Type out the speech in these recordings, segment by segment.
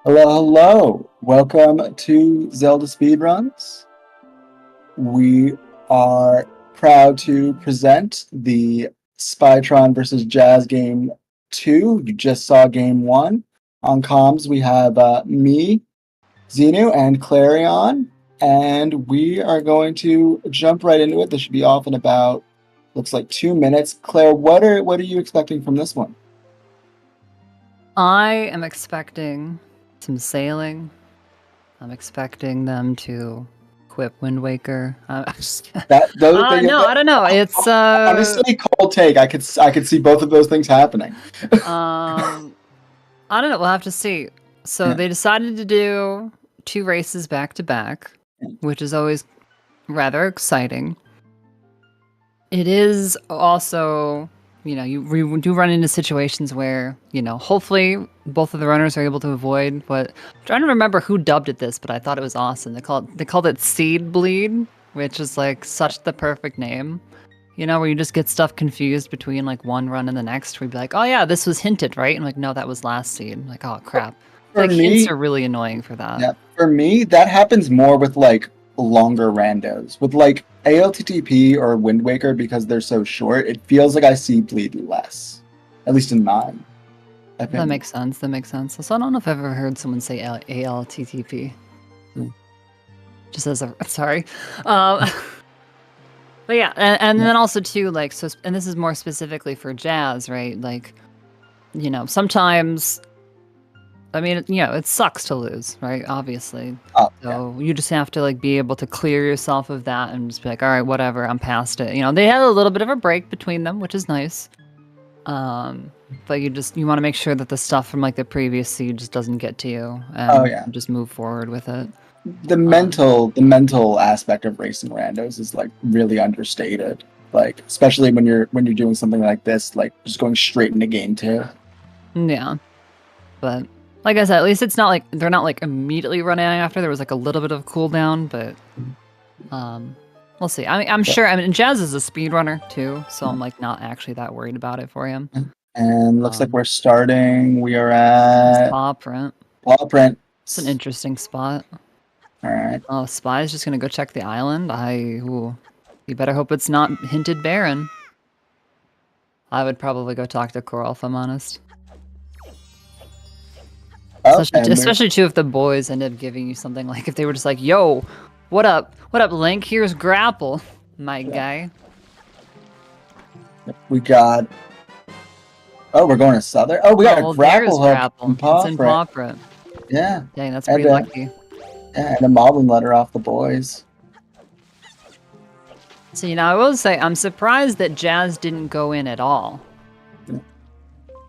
Hello, hello. Welcome to Zelda Speedruns. We are proud to present the Spytron versus Jazz Game 2. You just saw Game 1. On comms, we have me, Xenu, and Clarion, and we are going to jump right into it. This should be off in about, looks like 2 minutes. Claire, what are you expecting from this one? I am expecting some sailing. I'm expecting them to equip Wind Waker. No, I don't know. It's honestly cold take. I could see both of those things happening. I don't know. We'll have to see. So they decided to do 2 races back to back, which is always rather exciting. It is also, we do run into situations where, hopefully both of the runners are able to avoid what. I'm trying to remember who dubbed it this, but I thought it was awesome. They called it Seed Bleed, which is like such the perfect name. Where you just get stuff confused between like one run and the next. Where you'd be like, oh yeah, this was hinted, right? And like, no, that was last seed. I'm like, oh crap. Hints are really annoying for that. Yeah, for me, that happens more with like longer randos. With like ALTTP or Wind Waker, because they're so short, it feels like I see bleed less. At least in mine. That makes sense. So I don't know if I've ever heard someone say ALTTP. Just as a sorry. But yeah, and then also too, like, so, and this is more specifically for Jazz, right? Like, sometimes, I mean, it sucks to lose, right? Obviously. So you just have to like be able to clear yourself of that and just be like, all right, whatever, I'm past it. They had a little bit of a break between them, which is nice. But you want to make sure that the stuff from like the previous seed just doesn't get to you, and just move forward with it. The mental aspect of racing randos is like really understated. Like, especially when you're doing something like this, like just going straight into game 2. Yeah, but like I said, at least it's not like they're not like immediately running after. There was like a little bit of cooldown, but we'll see. I'm sure. I mean, Jazz is a speedrunner too, so I'm like not actually that worried about it for him. And looks like we're starting. We are at Paw Print. Paw Print. It's an interesting spot. All right. Oh, Spy's just gonna go check the island. You better hope it's not hinted Baron. I would probably go talk to Coral if I'm honest. Especially too if the boys end up giving you something like if they were just like, yo, what up, Link? Here's Grapple, my guy. We got. Oh, we're going to Southern. Oh, we got a Grapple hook. It's in Paw Print. Yeah. Dang, that's pretty lucky. Yeah, and a Moblin letter off the boys. So, I will say, I'm surprised that Jazz didn't go in at all. Yeah.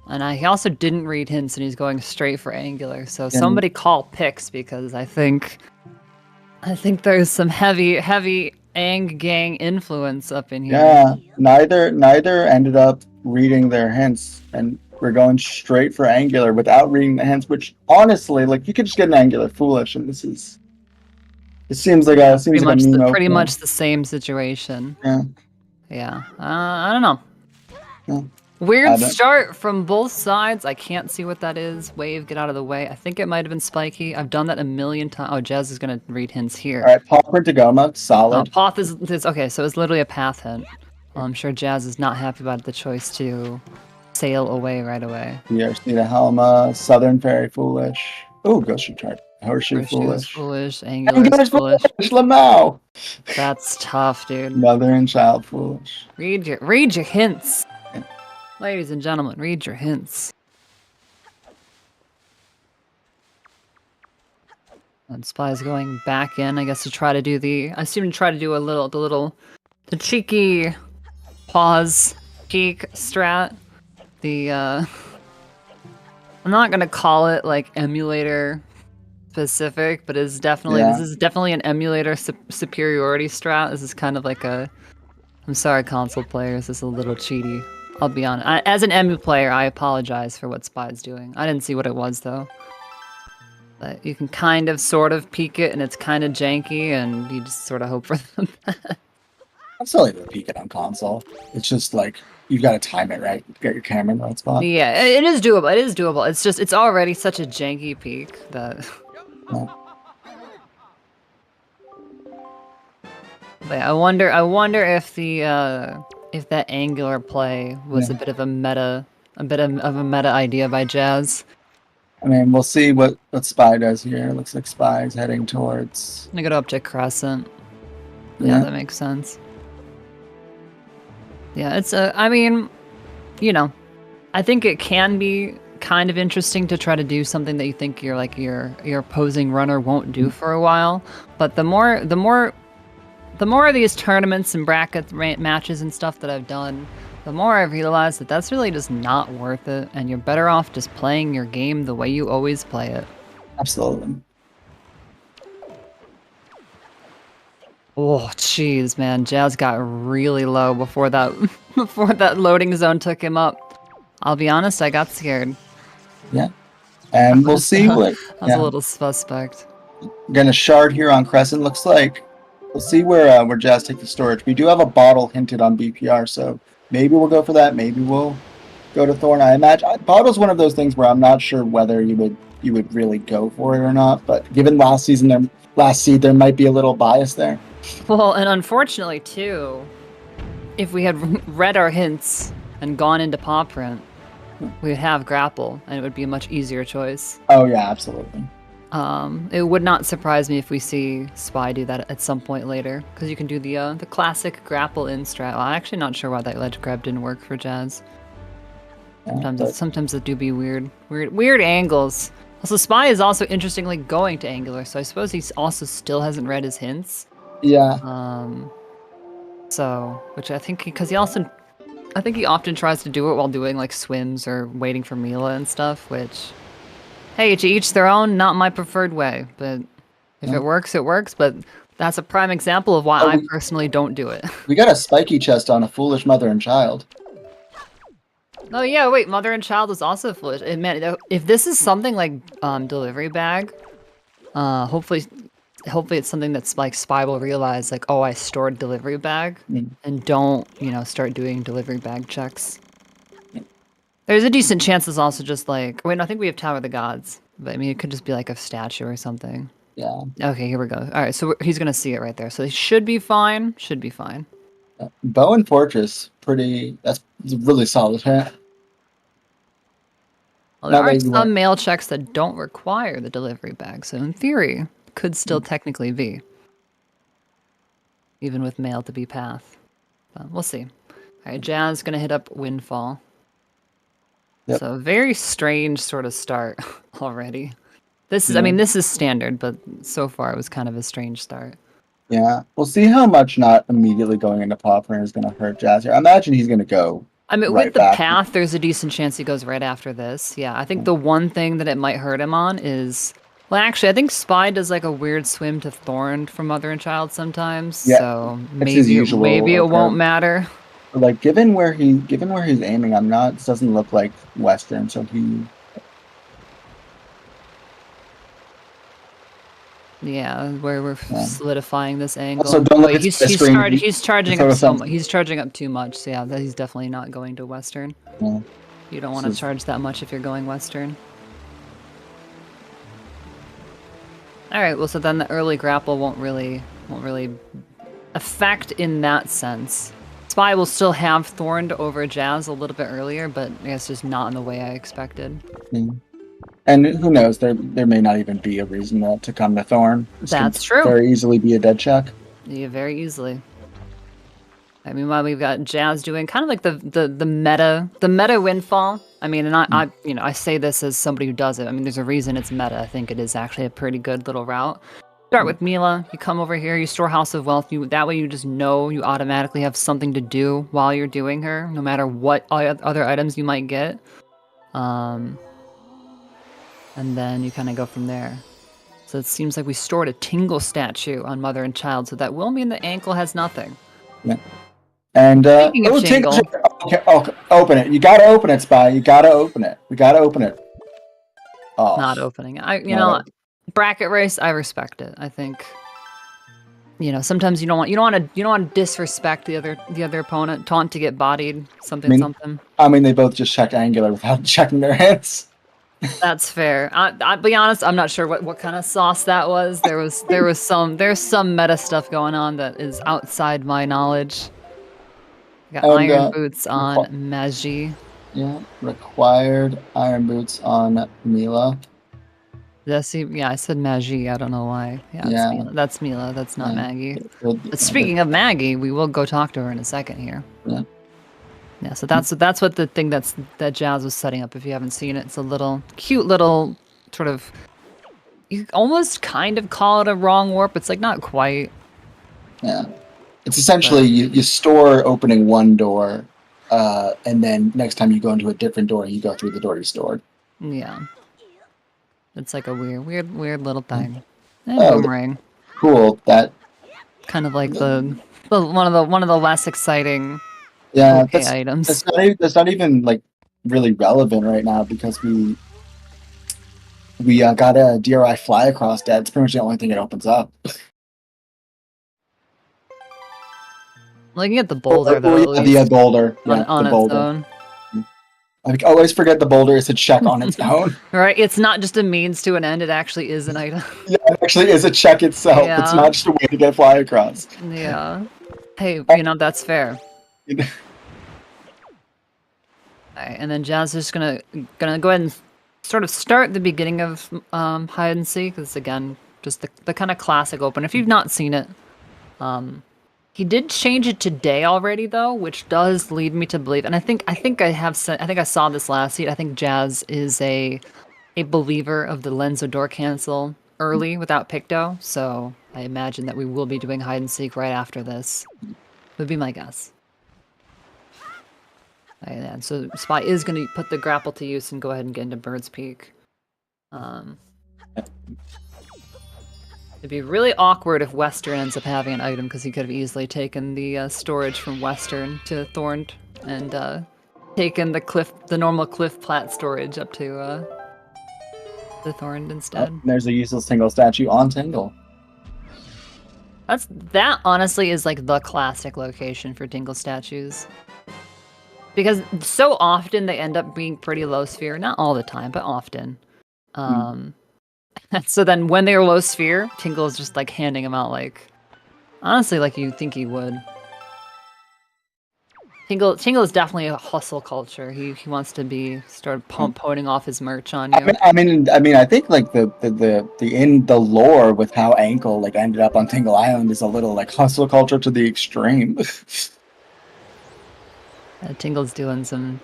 And he also didn't read hints, and he's going straight for Angular. So somebody call picks, because I think there's some heavy Ang gang influence up in here. Yeah, neither ended up reading their hints, and we're going straight for Angular without reading the hints, which honestly, like, you could just get an Angular Foolish, and it seems like pretty much the same situation. Yeah. I don't know. Yeah. Weird start from both sides. I can't see what that is. Wave, get out of the way. I think it might have been spiky. I've done that a million times. Oh, Jazz is gonna read hints here. All right, Paw Print to Goma, solid. Path is okay. So it's literally a path hint. Well, I'm sure Jazz is not happy about the choice to sail away right away. Yes, need a Helma, Southern Fairy Foolish. Oh, Ghost Retard. Horseshoe Foolish. Angular Foolish. Lamau. That's tough, dude. Mother and Child Foolish. Read your hints. Yeah. Ladies and gentlemen, read your hints. And Spy's going back in, I guess, to try to do the cheeky pause peek strat. I'm not gonna call it like emulator specific, but this is definitely an emulator superiority strat. This is kind of like I'm sorry, console players, this is a little cheaty. I'll be honest. As an emu player, I apologize for what Spy's doing. I didn't see what it was though. But you can kind of sort of peek it, and it's kind of janky, and you just sort of hope for the best. I'm still able to peek it on console. It's just like you've got to time it right. Get your camera in the right spot. Yeah, it is doable. It is doable. It's just, it's already such a janky peak that. Yeah. But I wonder if if that angular play was Yeah. a bit of a meta, of a meta idea by Jazz. I mean, we'll see what Spy does here. It looks like Spy is heading towards. I'm gonna go up to Crescent. Yeah. That makes sense. Yeah, it's I mean, you know, I think it can be kind of interesting to try to do something that you think your opposing runner won't do for a while. But the more of these tournaments and bracket matches and stuff that I've done, the more I've realized that that's really just not worth it, and you're better off just playing your game the way you always play it. Absolutely. Oh, jeez, man. Jazz got really low before that before that loading zone took him up. I'll be honest, I got scared. Yeah. And we'll see what. I was a little suspect. Gonna shard here on Crescent. Looks like we'll see where Jazz take the storage. We do have a bottle hinted on BPR, so maybe we'll go for that. Maybe we'll go to Thorn. I imagine bottle's one of those things where I'm not sure whether you would really go for it or not. But given last seed, there might be a little bias there. Well, and unfortunately too, if we had read our hints and gone into paw print, we would have grapple, and it would be a much easier choice. Oh yeah, absolutely. It would not surprise me if we see Spy do that at some point later, because you can do the classic grapple in strat. Well, I'm actually not sure why that ledge grab didn't work for Jazz. Sometimes it do be weird angles. Also, Spy is also interestingly going to angular, so I suppose he also still hasn't read his hints. Yeah. So, which I think because I think he often tries to do it while doing like swims or waiting for Mila and stuff, which, hey, to each their own, not my preferred way, but if it works, it works, but that's a prime example of why I personally don't do it. We got a spiky chest on a foolish mother and child. Oh yeah, wait, mother and child is also foolish. Man, if this is something like delivery bag, hopefully it's something that's like Spy will realize, like, oh, I stored delivery bag, and don't, start doing delivery bag checks. There's a decent chance it's also just like, wait, no, I think we have Tower of the Gods, but I mean, it could just be like a statue or something. Yeah. Okay, here we go. All right, so he's gonna see it right there, so he should be fine. Should be fine. Bow and Fortress, that's really solid hit. Well, there are some mail checks that don't require the delivery bag, so in theory, could still technically be. Even with mail to be path. But we'll see. Alright, Jazz gonna hit up Windfall. Yep. So very strange sort of start already. This is, I mean, this is standard, but so far it was kind of a strange start. Yeah, we'll see how much not immediately going into paw print is going to hurt Jazz here. I imagine he's going to go. I mean, with the path, there's a decent chance he goes right after this. Yeah, I think the one thing that it might hurt him on is, well, actually, I think Spy does like a weird swim to Thorn from Mother and Child sometimes. Yeah, so maybe it won't matter. Like given where he's aiming, it doesn't look like Western, so he. Yeah, where we're solidifying this angle. Also, don't look he's charging up so much. He's charging up too much. So yeah, he's definitely not going to Western. Yeah. You don't want to charge that much if you're going Western. All right. Well, so then the early grapple won't really affect in that sense. Spy will still have Thorned over Jazz a little bit earlier, but I guess just not in the way I expected. Mm. And who knows? There may not even be a reason to come to Thorn. That's true. Very easily be a dead check. Yeah, very easily. I mean, while we've got Jazz doing kind of like the meta Windfall. I mean, and I say this as somebody who does it. I mean, there's a reason it's meta. I think it is actually a pretty good little route. Start with Mila. You come over here. You store House of Wealth. That way, you just know you automatically have something to do while you're doing her, no matter what other items you might get. And then you kind of go from there. So it seems like we stored a Tingle statue on Mother and Child, so that will mean the ankle has nothing. Yeah. And Tingle. Okay, open it. You gotta open it, Spy. You gotta open it. We gotta open it. Oh. Not opening it. Bracket race, I respect it. I think You know, sometimes you don't want to disrespect the other opponent, taunt to get bodied, I mean, something. they both just checked angular without checking their hands. That's fair. I'll be honest, I'm not sure what kind of sauce that was. There's some meta stuff going on that is outside my knowledge. Got And iron boots on Magi. yeah, required iron boots on Mila. Yeah, I said Magi. I don't know why. Yeah, Yeah. Mila. That's Mila. That's not Maggie. But But speaking of Maggie, we will go talk to her in a second here. Yeah. Yeah, so that's what the thing that Jazz was setting up. If you haven't seen it, it's a little cute little sort of. You almost kind of call it a wrong warp. It's like not quite. Yeah. It's essentially you store opening one door, and then next time you go into a different door, you go through the door you stored. Yeah. It's like a weird little thing. And Oh, boomerang. Cool. That kind of like the one of the less exciting items. That's not even like really relevant right now because we got a DRI fly across dead. It's pretty much the only thing it opens up. Looking at the boulder though, the boulder, on the its boulder. own. I always forget the boulder is a check on its own. Right, it's not just a means to an end. It actually is an item. Yeah, it actually is a check itself. Yeah. It's not just a way to get fly across. Yeah. Hey, that's fair. Alright, and then Jazz is gonna go ahead and sort of start the beginning of hide and seek. Because again, just the kind of classic open. If you've not seen it, he did change it today already though, which does lead me to believe. And I think I saw this last seed. I think Jazz is a believer of the Lenzo door cancel early without Picto. So I imagine that we will be doing hide and seek right after this. Would be my guess. And so Spy is going to put the grapple to use and go ahead and get into Bird's Peak. It'd be really awkward if Western ends up having an item because he could have easily taken the storage from Western to Thorned and taken the normal cliff plat storage up to the Thorned instead. There's a useless Tingle statue on Tingle. That honestly is like the classic location for Tingle statues. Because so often they end up being pretty low sphere. Not all the time, but often. So then when they're low sphere, Tingle is just like handing them out like... Honestly, like you think he would. Tingle is definitely a hustle culture. He wants to be putting off his merch on you. I mean, I think like the in the lore with how Ankle like ended up on Tingle Island is a little like hustle culture to the extreme. Tingle's doing something,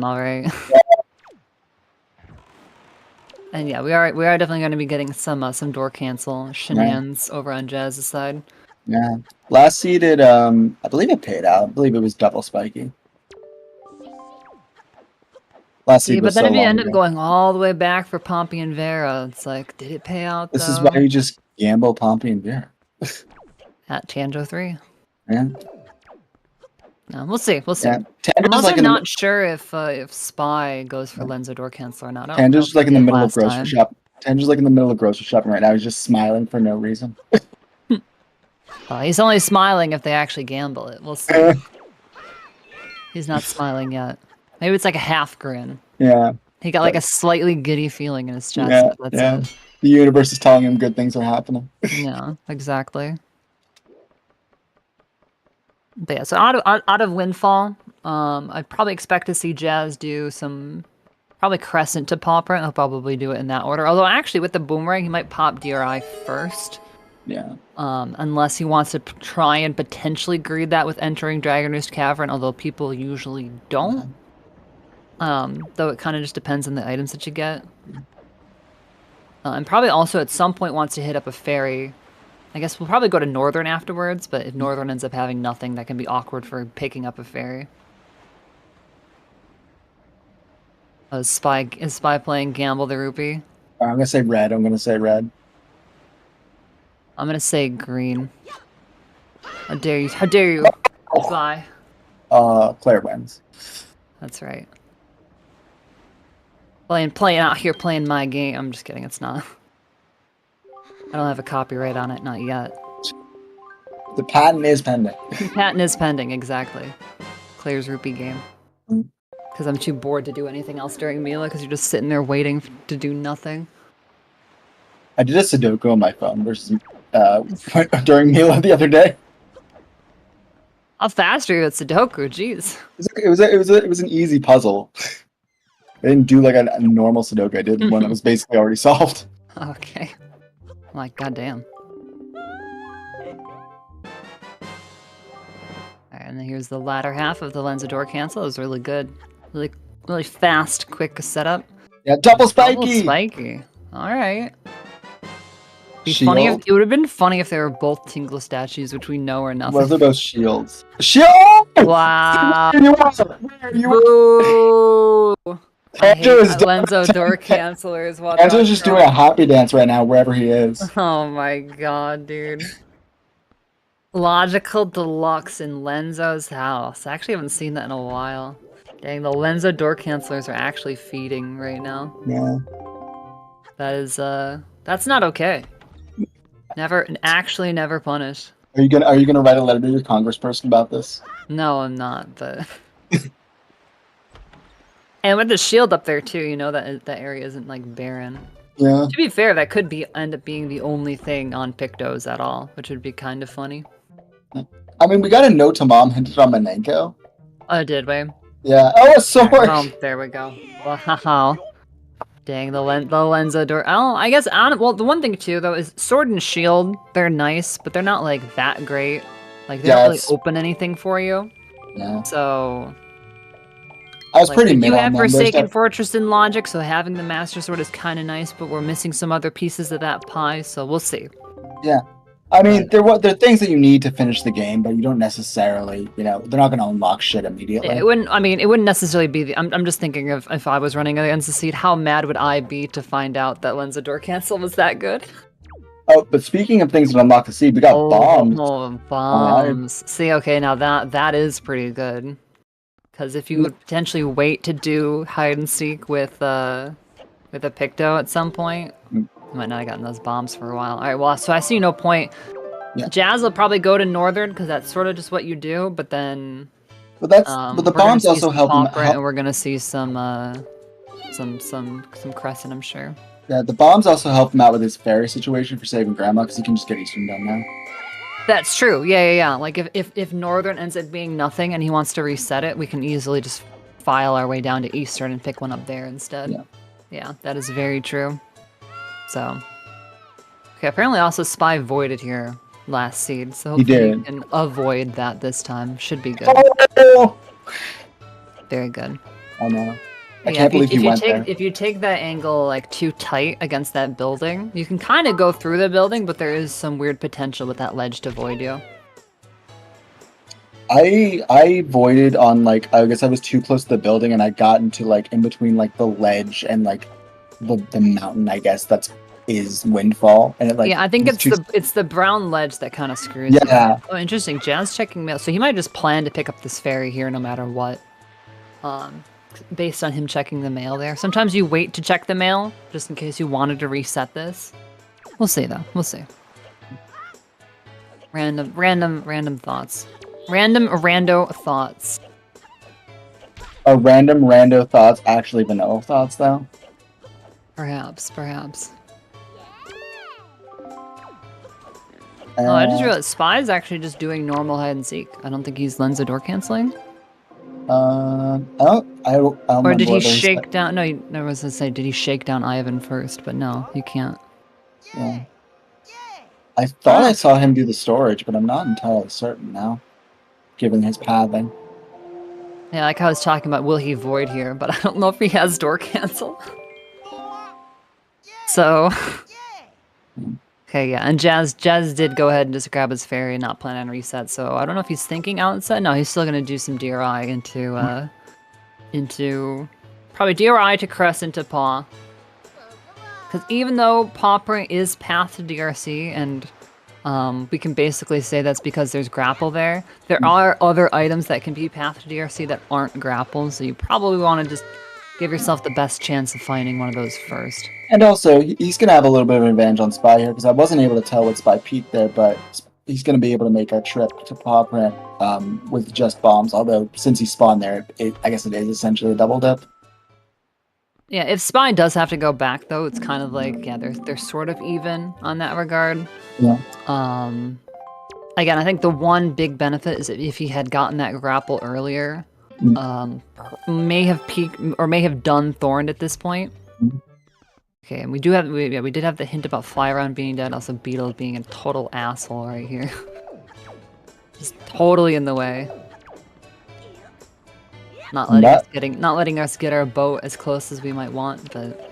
all right. Yeah. And yeah, we are definitely going to be getting some door cancel shenanigans over on Jazz's side. Yeah, last seeded, I believe it paid out. I believe it was double spiky. Last seed was but then so if you long end ago. up going all the way back for Pompey and Vera, it's like, did it pay out? This is why you just gamble Pompey and Vera. At Tanjo 3. Yeah. No, we'll see. Yeah. I'm also not sure if Spy goes for Lenzo door cancel or not. Tanjo's like in the middle of grocery shop. Tanjo's like in the middle of grocery shopping right now. He's just smiling for no reason. He's only smiling if they actually gamble it. We'll see. He's not smiling yet. Maybe it's like a half grin. Yeah. He got like a slightly giddy feeling in his chest. Yeah. The universe is telling him good things are happening. Yeah, exactly. But yeah, so out of Windfall, I'd probably expect to see Jazz do some probably Crescent to Pauper, and he'll probably do it in that order. Although actually with the Boomerang, he might pop DRI first. Yeah. Unless he wants to try and potentially greed that with entering Dragon Roost Cavern, although people usually don't. Though it kind of just depends on the items that you get. And probably also at some point wants to hit up a ferry. I guess we'll probably go to Northern afterwards, but if Northern ends up having nothing, that can be awkward for picking up a ferry. Is Spy playing Gamble the Rupee? I'm gonna say red. I'm gonna say green. How dare you? Spy. Claire wins. That's right. Playing out here, playing my game. I'm just kidding. It's not. I don't have a copyright on it, not yet. The patent is pending. Patent is pending, exactly. Claire's rupee game. Because I'm too bored to do anything else during Mila, because you're just sitting there waiting to do nothing. I did a Sudoku on my phone versus during Mila the other day. How fast are you at Sudoku? Jeez. It was an easy puzzle. I didn't do like a normal Sudoku. I did one that was basically already solved. Okay. Like, goddamn. Alright, and then here's the latter half of the Lens of Door cancel. It was really good. Really fast, quick setup. Yeah, double spiky! Double spiky. Alright. It would have been funny if they were both Tingle statues, which we know are nothing. What if they're both shields? Shield! Wow. Where are you? Boo! I hate Lenzo door cancelers. Enzo's just doing a happy dance right now, wherever he is. Oh my god, dude. Logical Deluxe in Lenzo's house. I actually haven't seen that in a while. Dang, the Lenzo door cancelers are actually feeding right now. Yeah. That is, that's not okay. Never punished. Are you gonna write a letter to your congressperson about this? No, I'm not, but... And with the shield up there too, you know that area isn't like barren. Yeah. To be fair, that could end up being the only thing on Pictos at all, which would be kind of funny. I mean, we got a note to mom hinted on Manenko. Oh, did we? Yeah. Oh, a sword! Oh, there we go. Wow. Dang, the Lenzo door. Oh, I guess, well, the one thing too, though, is sword and shield, they're nice, but they're not like that great. Like, they don't really open anything for you. Yeah. So... I was pretty mid on them. You have Forsaken Fortress in Logic, so having the Master Sword is kind of nice, but we're missing some other pieces of that pie, so we'll see. Yeah. I mean, there are things that you need to finish the game, but you don't necessarily, they're not going to unlock shit immediately. Yeah, it wouldn't necessarily be I'm just thinking of if I was running against the seed, how mad would I be to find out that Lens of Door Cancel was that good? Oh, but speaking of things that unlock the seed, we got bombs. Oh, bombs. See, okay, now that is pretty good. Because if you would potentially wait to do hide and seek with a Picto at some point, you might not have gotten those bombs for a while. All right, well, so I see no point. Yeah. Jazz will probably go to Northern because that's sort of just what you do. But then, but the bombs also help him. And we're gonna see some Crescent, I'm sure. Yeah, the bombs also help him out with his fairy situation for saving Grandma because he can just get Eastern done now. That's true. Yeah. Like if Northern ends up being nothing and he wants to reset it, we can easily just file our way down to Eastern and pick one up there instead. Yeah, that is very true. So, okay. Apparently, also Spy voided here last seed, so hopefully we can avoid that this time. Should be good. Oh! Very good. I know. I can't believe you went there. If you take that angle like too tight against that building, you can kind of go through the building, but there is some weird potential with that ledge to void you. I voided on like, I guess I was too close to the building and I got into like in between like the ledge and like the mountain, I guess is Windfall, and it like I think it's the brown ledge that kind of screws you. Oh, interesting. Jazz checking mail, so he might just plan to pick up this fairy here no matter what. Based on him checking the mail there. Sometimes you wait to check the mail just in case you wanted to reset this. We'll see though. We'll see. Random thoughts. Rando thoughts. Are random rando thoughts actually vanilla thoughts though? Perhaps. Oh, I just realized Spy's actually just doing normal hide and seek. I don't think he's Lens of Door canceling. I don't or did he shake down? No, I was gonna say, did he shake down Ivan first? But no, you can't. Yeah. I thought I saw him do the storage, but I'm not entirely certain now, given his pathing. Yeah, like I was talking about, will he void here? But I don't know if he has door cancel. So. Okay, yeah, and Jazz did go ahead and just grab his fairy and not plan on reset, so I don't know if he's thinking outside. No, he's still gonna do some DRI into probably DRI to Crescent to Paw. Because even though Paw Print is path to DRC, and we can basically say that's because there's grapple there, there are other items that can be path to DRC that aren't grapple, so you probably want to just Give yourself the best chance of finding one of those first. And also, he's going to have a little bit of an advantage on Spy here because I wasn't able to tell what Spy peaked there, but he's going to be able to make our trip to Paw Print with just bombs. Although, since he spawned there, I guess it is essentially a double dip. Yeah, if Spy does have to go back, though, it's kind of like, yeah, they're sort of even on that regard. Yeah. Again, I think the one big benefit is that if he had gotten that grapple earlier, may have peaked or may have done Thorned at this point. Okay, and we did have the hint about Flyron being dead, also Beetle being a total asshole right here. Just totally in the way. Not letting us get our boat as close as we might want, but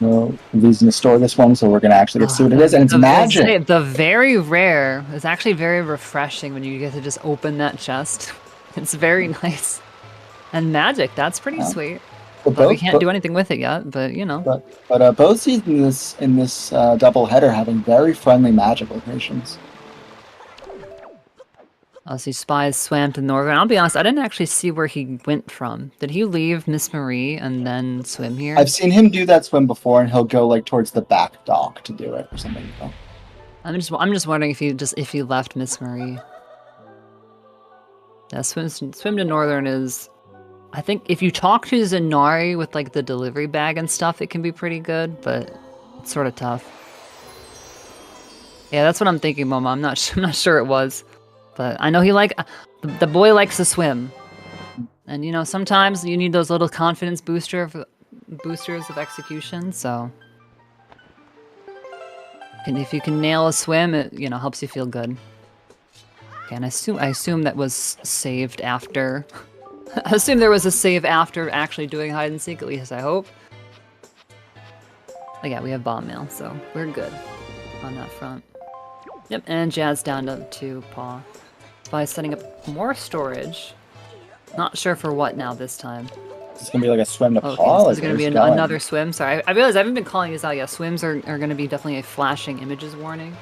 No, he's going to store this one, so we're going to actually get to see what it is, and it's magic! The very rare is actually very refreshing when you get to just open that chest. It's very nice. And magic, that's pretty sweet. But we can't do anything with it yet, but you know. But both seeds in this double header having very friendly magic locations. Oh, so Spies swam to Northern. I'll be honest, I didn't actually see where he went from. Did he leave Miss Marie and then swim here? I've seen him do that swim before, and he'll go like towards the back dock to do it or something. I'm just wondering if he left Miss Marie. Yeah, swim to Northern is, I think if you talk to Zenari with like the delivery bag and stuff, it can be pretty good, but it's sort of tough. Yeah, that's what I'm thinking, Momo. I'm not sure it was. But I know the boy likes to swim. And you know, sometimes you need those little confidence boosters of execution, so. And if you can nail a swim, it, you know, helps you feel good. Okay, and I assume that was saved after. I assume there was a save after actually doing hide and seek, at least I hope. But yeah, we have bomb mail, so we're good on that front. Yep, and Jazz down to Paw. By setting up more storage. Not sure for what now this time. It's gonna be like a swim to Paw. So this is gonna be another swim. Sorry, I realize I haven't been calling these out yet. Swims are gonna be definitely a flashing images warning.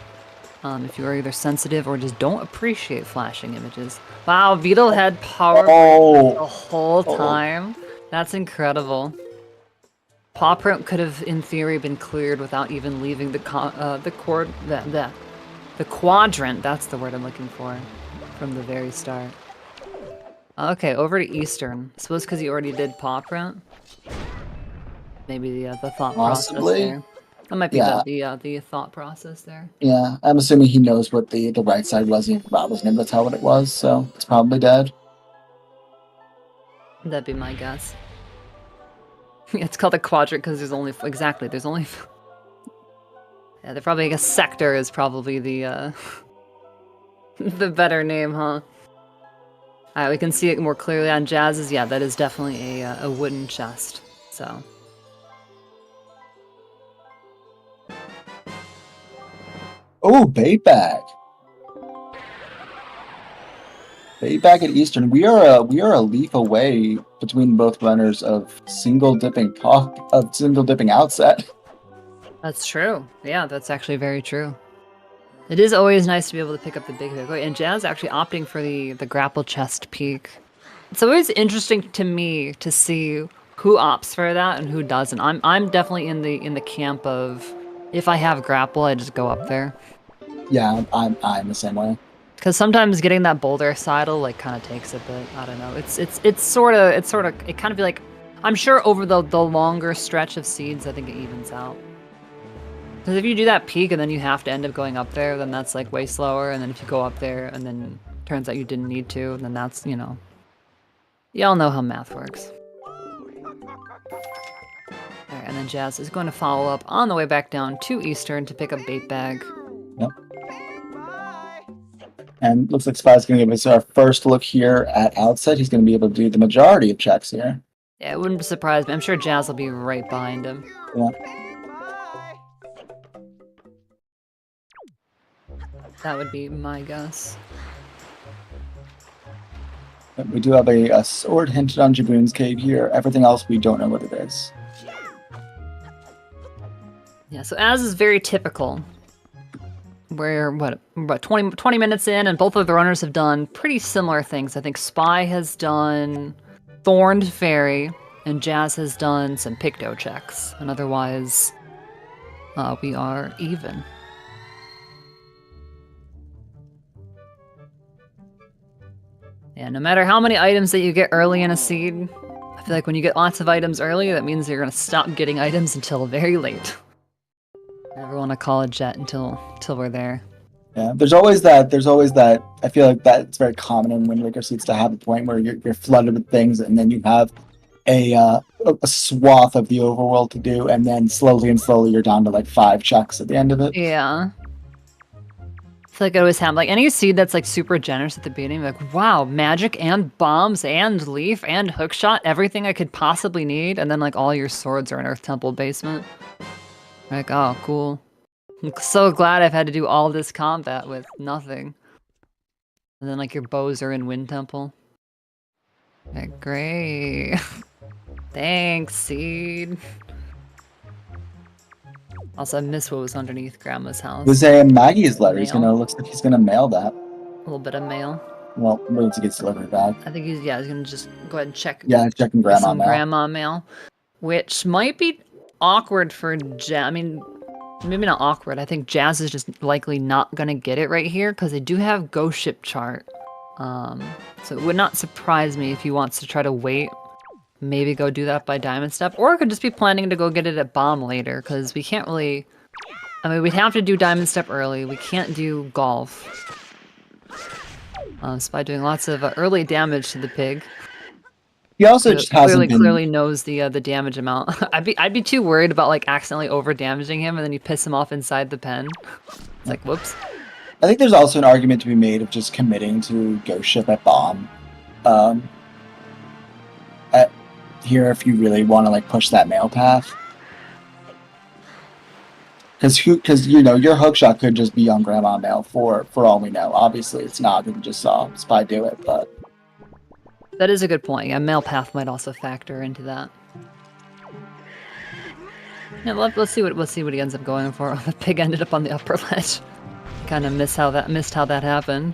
If you are either sensitive or just don't appreciate flashing images. Wow, Beetle had power the whole time. That's incredible. Paw Print could have, in theory, been cleared without even leaving the quadrant. That's the word I'm looking for. From the very start. Okay, over to Eastern. I suppose because he already did Paw Print. Maybe the thought process there. That might be the thought process there. Yeah, I'm assuming he knows what the right side was. He wasn't able to tell what it was, so it's probably dead. That'd be my guess. It's called a quadrant because there's only yeah, they're probably, I guess sector is probably the the better name, huh? Alright, we can see it more clearly on Jazz's. Yeah, that is definitely a wooden chest. So. Oh, bait bag. Bait bag at Eastern. We are a leaf away between both runners of single dipping outset. That's true. Yeah, that's actually very true. It is always nice to be able to pick up the big hook. And Jazz actually opting for the grapple chest peak. It's always interesting to me to see who opts for that and who doesn't. I'm definitely in the camp of if I have grapple, I just go up there. Yeah, I'm the same way. Because sometimes getting that boulder saddle like kind of takes a bit. I don't know. It kind of be like, I'm sure over the longer stretch of seeds, I think it evens out. Because if you do that peak and then you have to end up going up there, then that's like way slower. And then if you go up there and then turns out you didn't need to, then that's, you know, y'all know how math works. Alright, and then Jazz is going to follow up on the way back down to Eastern to pick up bait bag. Yep. And looks like Spy's going to give us our first look here at outset. He's going to be able to do the majority of checks here. Yeah, it wouldn't surprise me. I'm sure Jazz will be right behind him. Yeah. That would be my guess. We do have a sword hinted on Jaboon's cave here. Everything else, we don't know what it is. Yeah, so as is very typical, we're, what 20 minutes in, and both of the runners have done pretty similar things. I think Spy has done Thorned Fairy, and Jazz has done some Picto checks, and otherwise, we are even. Yeah, no matter how many items that you get early in a seed, I feel like when you get lots of items early, that means you're gonna stop getting items until very late. Never want to call it yet until we're there. Yeah, there's always that. I feel like that's very common in Wind Waker seeds to have a point where you're flooded with things, and then you have a swath of the overworld to do, and then slowly you're down to like 5 checks at the end of it. Yeah. I feel like I always have like any seed that's like super generous at the beginning, like wow, magic and bombs and leaf and hookshot, everything I could possibly need, and then like all your swords are in Earth Temple basement. Like, oh, cool. I'm so glad I've had to do all this combat with nothing. And then like your bows are in Wind Temple. Like, great. Thanks, seed. Also, I miss what was underneath Grandma's house. Was Maggie's letter. Looks like he's gonna mail that. A little bit of mail. Well, once it gets delivered back. I think he's gonna just go ahead and check. Yeah, checking grandma mail. Grandma mail, which might be awkward for Jazz. I mean, maybe not awkward. I think Jazz is just likely not gonna get it right here because they do have Ghost Ship chart. So it would not surprise me if he wants to try to wait. Maybe go do that by Diamond Step, or I could just be planning to go get it at Bomb later, because we can't really... I mean, we'd have to do Diamond Step early. We can't do Golf. Spy doing lots of early damage to the pig. He also just clearly knows the damage amount. I'd be too worried about like accidentally over damaging him, and then you piss him off inside the pen. It's like, whoops. I think there's also an argument to be made of just committing to Ghost Ship at Bomb. Here, if you really want to like push that mail path, because your hookshot could just be on Grandma Mail for all we know. Obviously, it's not. We just saw Spy do it, but that is a good point. Yeah, mail path might also factor into that. Yeah, let's see what he ends up going for. The pig ended up on the upper ledge. Kind of missed how that happened.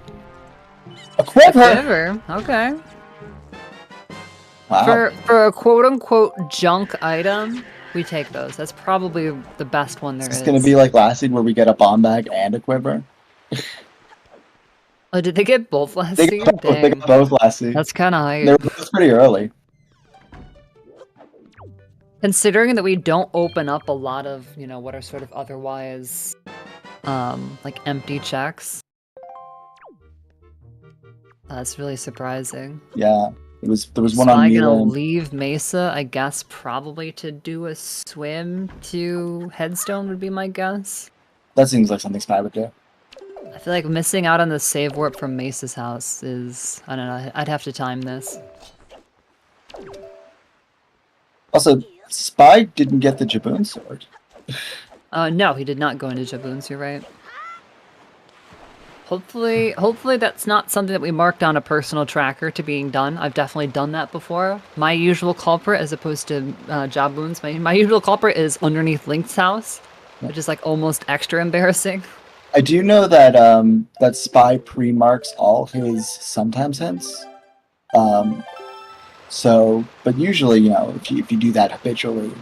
A quiver. Okay. Wow. For a quote-unquote junk item, we take those. That's probably the best one there is. It's going to be like last seed where we get a bomb bag and a quiver. Oh, did they get both last seed? They got both last seed. That's kind of hype. They were both pretty early. Considering that we don't open up a lot of, what are sort of otherwise, like empty checks. That's really surprising. Yeah. There was one on Spy Mila. gonna leave Mesa, I guess, probably to do a swim to Headstone would be my guess. That seems like something Spy would do. I feel like missing out on the save warp from Mesa's house is... I don't know, I'd have to time this. Also, Spy didn't get the Jaboon sword. No, he did not go into Jaboons, you're right. Hopefully that's not something that we marked on a personal tracker to being done. I've definitely done that before. My usual culprit, as opposed to Jaboons, my usual culprit is underneath Link's house, which is like almost extra embarrassing. I do know that that Spy pre-marks all his sometimes hints. But usually, if you do that habitually.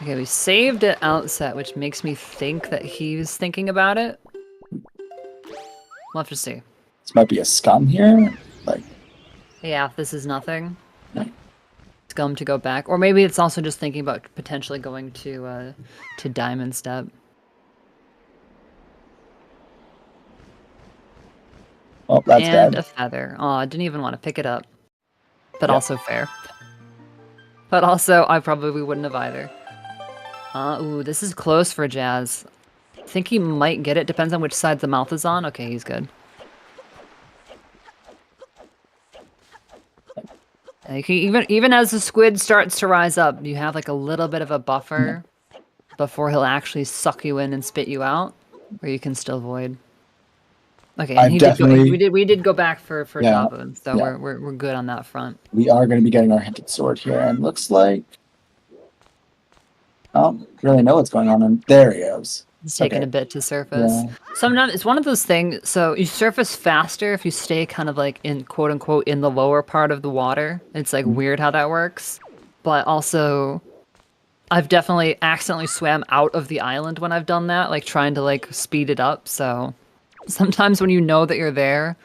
Okay, we saved at outset, which makes me think that he's thinking about it. We'll have to see. This might be a scum here. Yeah, if this is nothing. Yeah. Scum to go back. Or maybe it's also just thinking about potentially going to Diamond Step. Oh, that's and dead. A feather. Oh, I didn't even want to pick it up. But also fair. But also, I probably wouldn't have either. Ooh, this is close for Jazz. I think he might get it. Depends on which side the mouth is on. Okay, he's good. Like even as the squid starts to rise up, you have like a little bit of a buffer before he'll actually suck you in and spit you out, or you can still void. Okay, and we did go back for Jaboon, so we're good on that front. We are going to be getting our hinted sword here, and looks like I don't really know what's going on. And there he goes. It's taking a bit to surface. Yeah. Sometimes it's one of those things. So you surface faster if you stay kind of like in quote unquote in the lower part of the water. It's like weird how that works. but also I've definitely accidentally swam out of the island when I've done that, like trying to like speed it up. So sometimes when you know that you're there,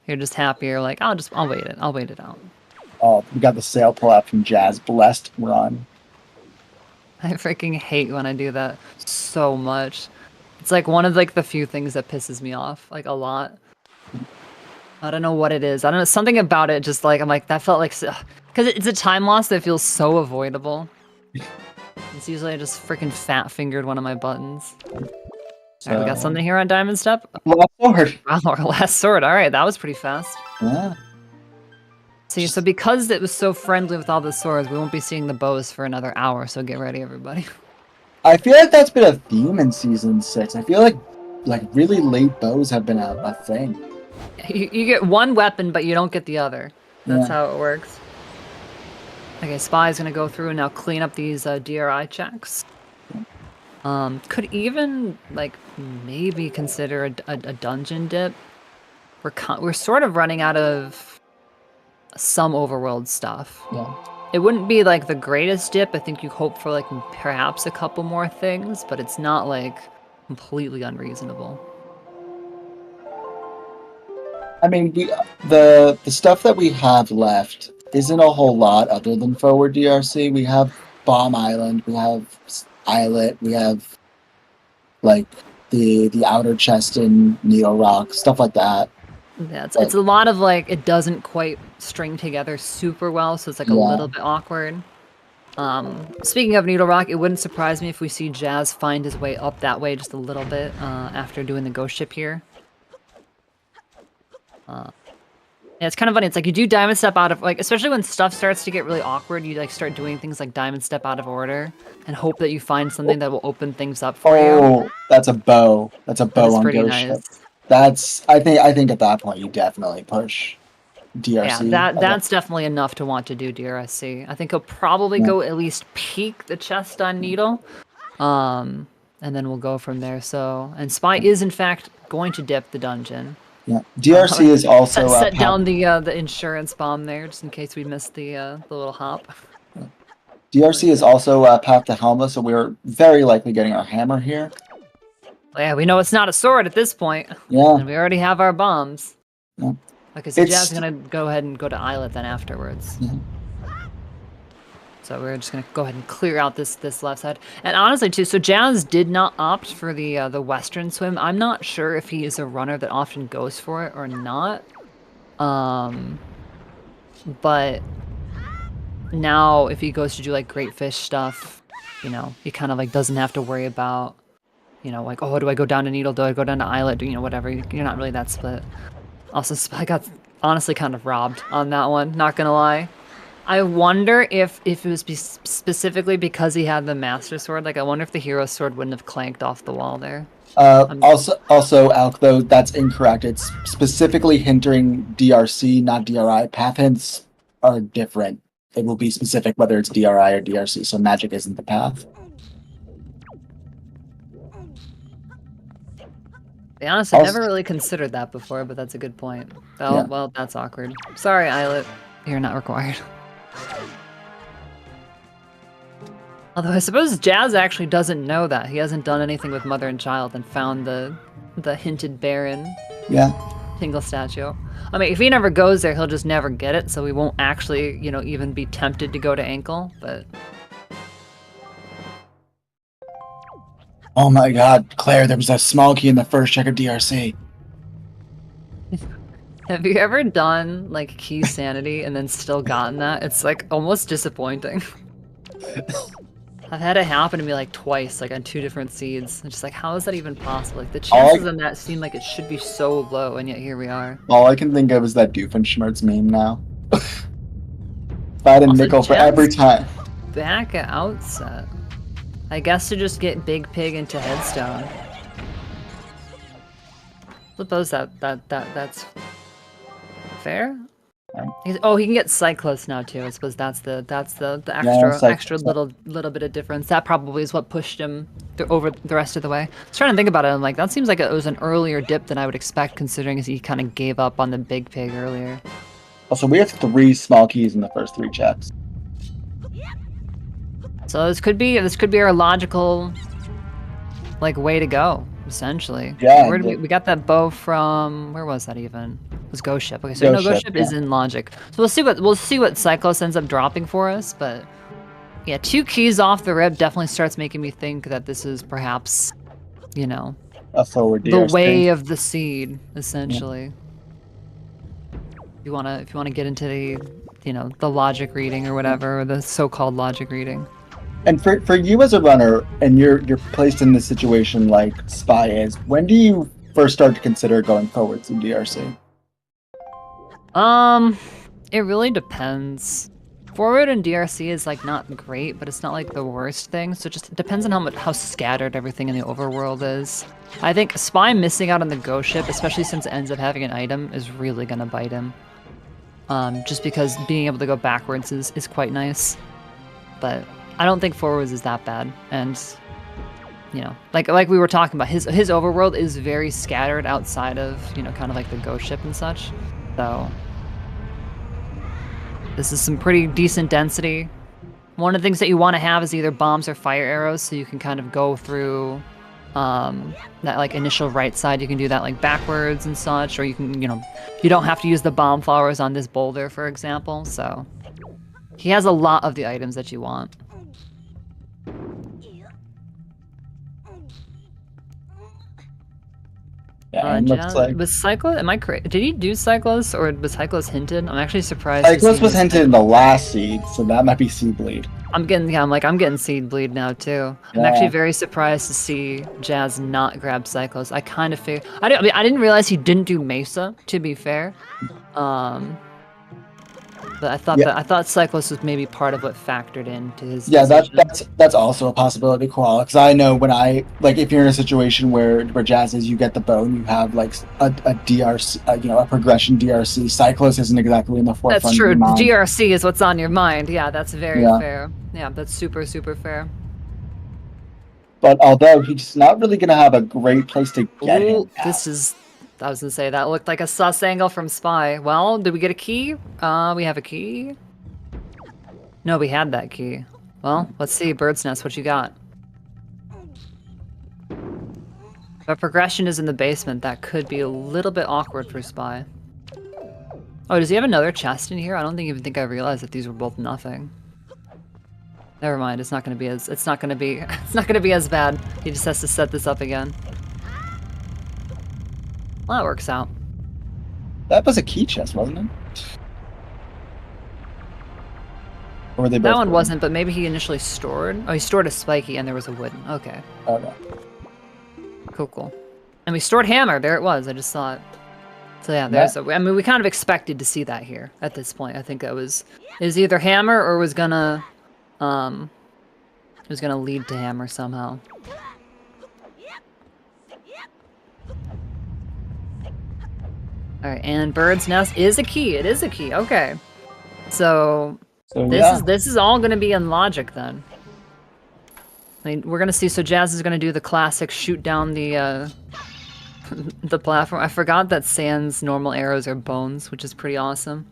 you're just happier. Like I'll wait it. I'll wait it out. Oh, we got the sail pull out from Jazz. Blessed run. I freaking hate when I do that so much. It's like one of like the few things that pisses me off like a lot. I don't know what it is. I don't know, something about it just like I'm like that felt like because it's a time loss that feels so avoidable. It's usually I just freaking fat fingered one of my buttons. So, Alright, we got something here on Diamond Step. last sword. Wow, our last sword. Alright, that was pretty fast. Yeah. See, so because it was so friendly with all the swords, we won't be seeing the bows for another hour, so get ready, everybody. I feel like that's been a theme in season 6. I feel like really late bows have been a thing. You get one weapon, but you don't get the other. That's Yeah. how it works. Okay, Spy's gonna go through and now clean up these DRI checks. Could even like maybe consider a dungeon dip. We're sort of running out of some overworld stuff. Yeah. It wouldn't be like the greatest dip. I think you hope for like perhaps a couple more things, but it's not like completely unreasonable. I mean, the stuff that we have left isn't a whole lot other than forward DRC. We have Bomb Island, we have Islet, we have like the outer chest in Needle Rock, stuff like that. Yeah, it's a lot of like it doesn't quite string together super well, so it's like a little bit awkward. Speaking of Needle Rock, it wouldn't surprise me if we see Jazz find his way up that way just a little bit after doing the ghost ship here. Yeah, it's kind of funny. It's like you do Diamond Step out of like, especially when stuff starts to get really awkward, you like start doing things like Diamond Step out of order and hope that you find something that will open things up for you. Oh, that's a bow. That's a bow on pretty ghost nice. ship. That's I think at that point you definitely push DRC. Yeah, that's definitely enough to want to do DRC. I think he'll probably go at least peek the chest on Needle, and then we'll go from there. So, and Spy is in fact going to dip the dungeon. Yeah, DRC is also set down the insurance bomb there just in case we missed the little hop. DRC is also path to Helma, so we're very likely getting our hammer here. Yeah, we know it's not a sword at this point. Yeah. And we already have our bombs. Yeah. Okay, so Jazz is gonna go ahead and go to Islet then afterwards. Yeah. So we're just gonna go ahead and clear out this left side. And honestly too, so Jazz did not opt for the western swim. I'm not sure if he is a runner that often goes for it or not. But now if he goes to do like great fish stuff, you know, he kind of like doesn't have to worry about, you know, like, oh, do I go down to Needle? Do I go down to Islet? You know, whatever. You're not really that split. Also, Spy got honestly kind of robbed on that one, not gonna lie. I wonder if it was specifically because he had the Master Sword. Like, I wonder if the Hero Sword wouldn't have clanked off the wall there. Also, Alk, though, that's incorrect. It's specifically hindering DRC, not DRI. Path hints are different. It will be specific whether it's DRI or DRC, so magic isn't the path. To be honest, I never really considered that before, but that's a good point. Well, that's awkward. Sorry, Islet. You're not required. Although I suppose Jazz actually doesn't know that. He hasn't done anything with Mother and Child and found the hinted Baron Tingle statue. I mean, if he never goes there, he'll just never get it, so we won't actually, you know, even be tempted to go to Ankle, but... Oh my god, Claire, there was a small key in the first check of DRC. Have you ever done, like, key sanity and then still gotten that? It's, like, almost disappointing. I've had it happen to me, like, twice, like, on 2 different seeds. I'm just like, how is that even possible? Like, the chances on that seem like it should be so low, and yet here we are. All I can think of is that Doofenshmirtz meme now. If I had a nickel for every time. Back at outset. I guess to just get Big Pig into Headstone. Suppose that's fair. Oh, he can get Cyclos now too. I suppose that's the extra little bit of difference. That probably is what pushed him over the rest of the way. I was trying to think about it. I'm like, that seems like it was an earlier dip than I would expect, considering he kind of gave up on the Big Pig earlier. Also, we have 3 small keys in the first 3 checks. So this could be our logical like way to go, essentially. Yeah, Where did we got that bow from? Where was that even? It was Ghost Ship. Okay, so Ghost Ghost Ship, Ship yeah. is in logic. So we'll see what Cyclos ends up dropping for us, but yeah, 2 keys off the rip definitely starts making me think that this is perhaps, you know, a forward the DRC. way of the seed, essentially. If you wanna get into the, the logic reading or whatever, or the so-called logic reading. And for you as a runner, and you're placed in this situation like Spy is, when do you first start to consider going forwards in DRC? It really depends. Forward in DRC is like not great, but it's not like the worst thing. So it just depends on how scattered everything in the overworld is. I think Spy missing out on the Ghost Ship, especially since it ends up having an item, is really gonna bite him. Just because being able to go backwards is quite nice. But I don't think forwards is that bad. And like we were talking about, his overworld is very scattered outside of, kind of like the Ghost Ship and such. So this is some pretty decent density. One of the things that you want to have is either bombs or fire arrows, so you can kind of go through that like initial right side. You can do that like backwards and such, or you can, you don't have to use the bomb flowers on this boulder, for example. So he has a lot of the items that you want. Yeah, and looks like was Cyclos? Am I correct? Did he do Cyclos, or was Cyclos hinted? I'm actually surprised. Cyclos was hinted in the last seed, so that might be Seed Bleed. I'm getting Seed Bleed now too. Yeah. I'm actually very surprised to see Jazz not grab Cyclos. I kind of figured. I didn't realize he didn't do Mesa. To be fair, but I thought Cyclos was maybe part of what factored into his. Yeah, decision. that's also a possibility, Koala. Because I know when if you're in a situation where Jazz is, you get the bow, and you have like a DRC, a progression DRC. Cyclos isn't exactly in the forefront. That's true. DRC is what's on your mind. Yeah, that's very fair. Yeah, that's super fair. But although he's not really going to have a great place to get him. I was gonna say, that looked like a sus angle from Spy. Well, did we get a key? We have a key? No, we had that key. Well, let's see, Bird's Nest, what you got? But progression is in the basement. That could be a little bit awkward for Spy. Oh, does he have another chest in here? I don't even think I realized that these were both nothing. Never mind, it's not gonna be as bad. He just has to set this up again. Well, that works out. That was a key chest, wasn't it? Or were they both? That one wasn't, but maybe he initially stored. Oh, he stored a spiky and there was a wooden. Okay. Okay. Cool. And we stored hammer. There it was. I just saw it. So yeah, we kind of expected to see that here at this point. I think it was either hammer or was gonna lead to hammer somehow. Alright, and Bird's Nest is a key. It is a key. Okay. So this is all gonna be in logic then. I mean, we're gonna see. So Jazz is gonna do the classic shoot down the the platform. I forgot that Sand's normal arrows are bones, which is pretty awesome.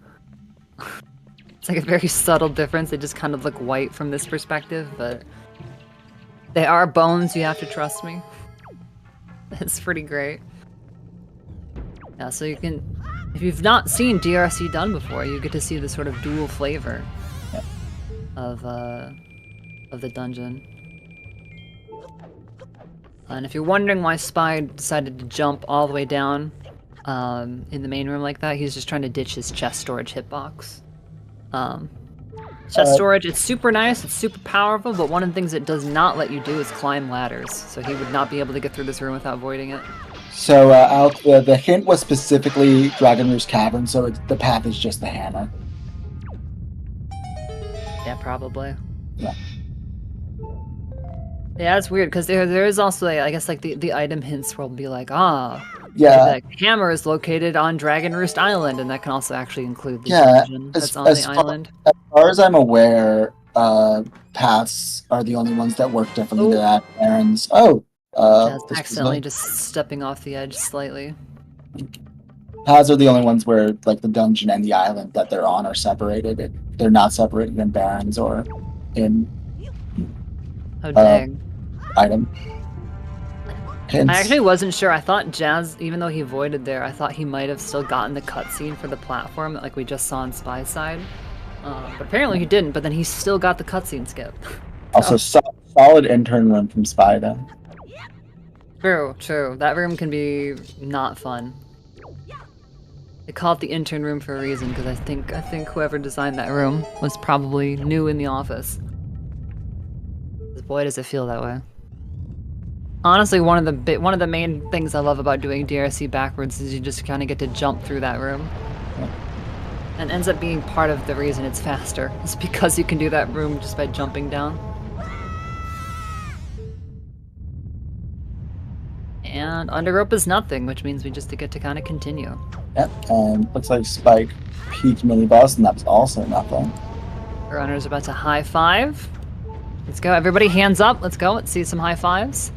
It's like a very subtle difference. They just kind of look white from this perspective, but they are bones. You have to trust me. It's pretty great. Yeah, so you can, if you've not seen DRC done before, you get to see the sort of dual flavor of the dungeon. And if you're wondering why Spy decided to jump all the way down in the main room like that, he's just trying to ditch his chest storage hitbox. Chest storage, it's super nice, it's super powerful, but one of the things it does not let you do is climb ladders. So he would not be able to get through this room without voiding it. So the hint was specifically Dragon Roost Cavern, so the path is just the hammer. Yeah, probably. Yeah. Yeah, it's weird because there is also I guess like the item hints will be like the hammer is located on Dragon Roost Island, and that can also actually include the dungeon that's on the island. As far as I'm aware, paths are the only ones that work differently to that. Errands. Accidentally just stepping off the edge slightly. Paths are the only ones where like the dungeon and the island that they're on are separated. They're not separated in Barrens or in Oh, dang. Item. I Hints. actually wasn't sure. I thought Jazz, even though he voided there, I thought he might have still gotten the cutscene for the platform that like we just saw on Spy Side. But apparently he didn't, but then he still got the cutscene skip. Also, solid intern run from Spyda. True, true. That room can be not fun. They call it the intern room for a reason, because I think whoever designed that room was probably new in the office. Boy, does it feel that way. Honestly, one of the main things I love about doing DRC backwards is you just kind of get to jump through that room. Yeah. And ends up being part of the reason it's faster. It's because you can do that room just by jumping down. And under rope is nothing, which means we just get to kind of continue. Yep, and looks like Spike peaked mini boss, and that's also nothing. The runner's about to high five. Let's go, everybody, hands up. Let's go. Let's see some high fives.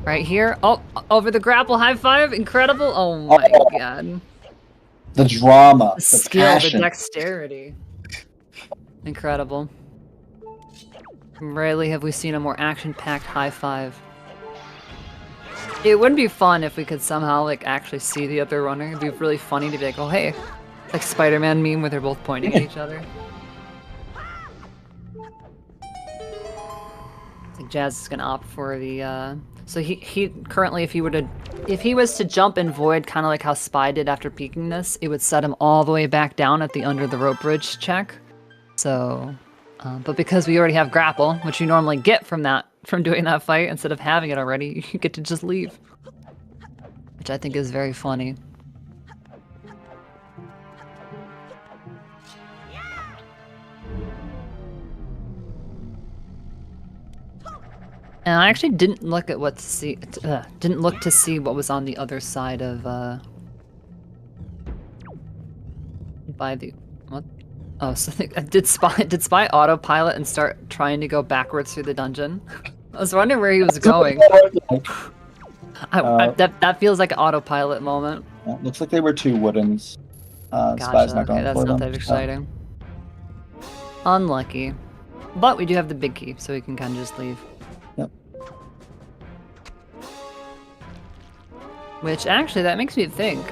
Right here. Oh, over the grapple, high five. Incredible. Oh my god. The drama, The the skill, passion. the dexterity. Incredible. Rarely have we seen a more action-packed high five. It would be fun if we could somehow like actually see the other runner. It'd be really funny to be like, oh hey, like Spider-Man meme where they're both pointing at each other. I think Jazz is gonna opt for the so he currently if he was to jump and void kind of like how Spy did after peeking this, it would set him all the way back down at the under the rope bridge check. So but because we already have grapple, which you normally get from doing that fight, instead of having it already, you get to just leave. Which I think is very funny. And I actually didn't look at didn't look to see what was on the other side of by the what? Oh, so did Spy autopilot and start trying to go backwards through the dungeon? I was wondering where he was going. That feels like an autopilot moment. Yeah, looks like they were two woodens. Gotcha. Spy's not Okay, going that's for not them. that exciting. Unlucky, but we do have the big key, so we can kind of just leave. Yep. Which actually, that makes me think.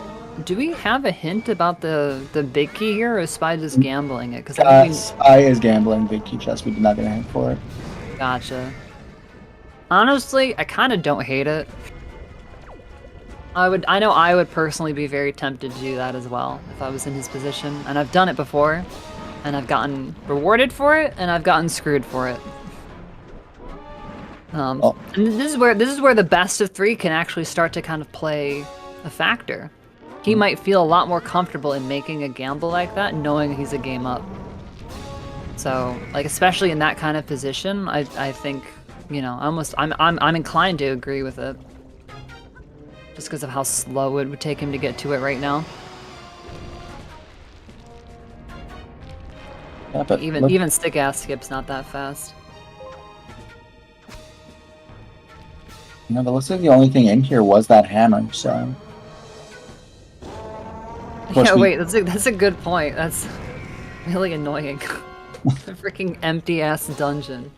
Do we have a hint about the big key here, or is Spy just gambling it? Because Spy is gambling big key chest. We did not get a hint for it. Gotcha. Honestly, I kind of don't hate it. I know I would personally be very tempted to do that as well if I was in his position, and I've done it before, and I've gotten rewarded for it, and I've gotten screwed for it. And this is where the best of three can actually start to kind of play a factor. He might feel a lot more comfortable in making a gamble like that, knowing he's a game up. So, like, especially in that kind of position, I think, you know, I'm inclined to agree with it. Just because of how slow it would take him to get to it right now. Yeah, but even stick ass skip's not that fast. You know, but it looks like the only thing in here was that hammer, so. Yeah, wait, that's a good point. That's really annoying. A freaking empty ass dungeon.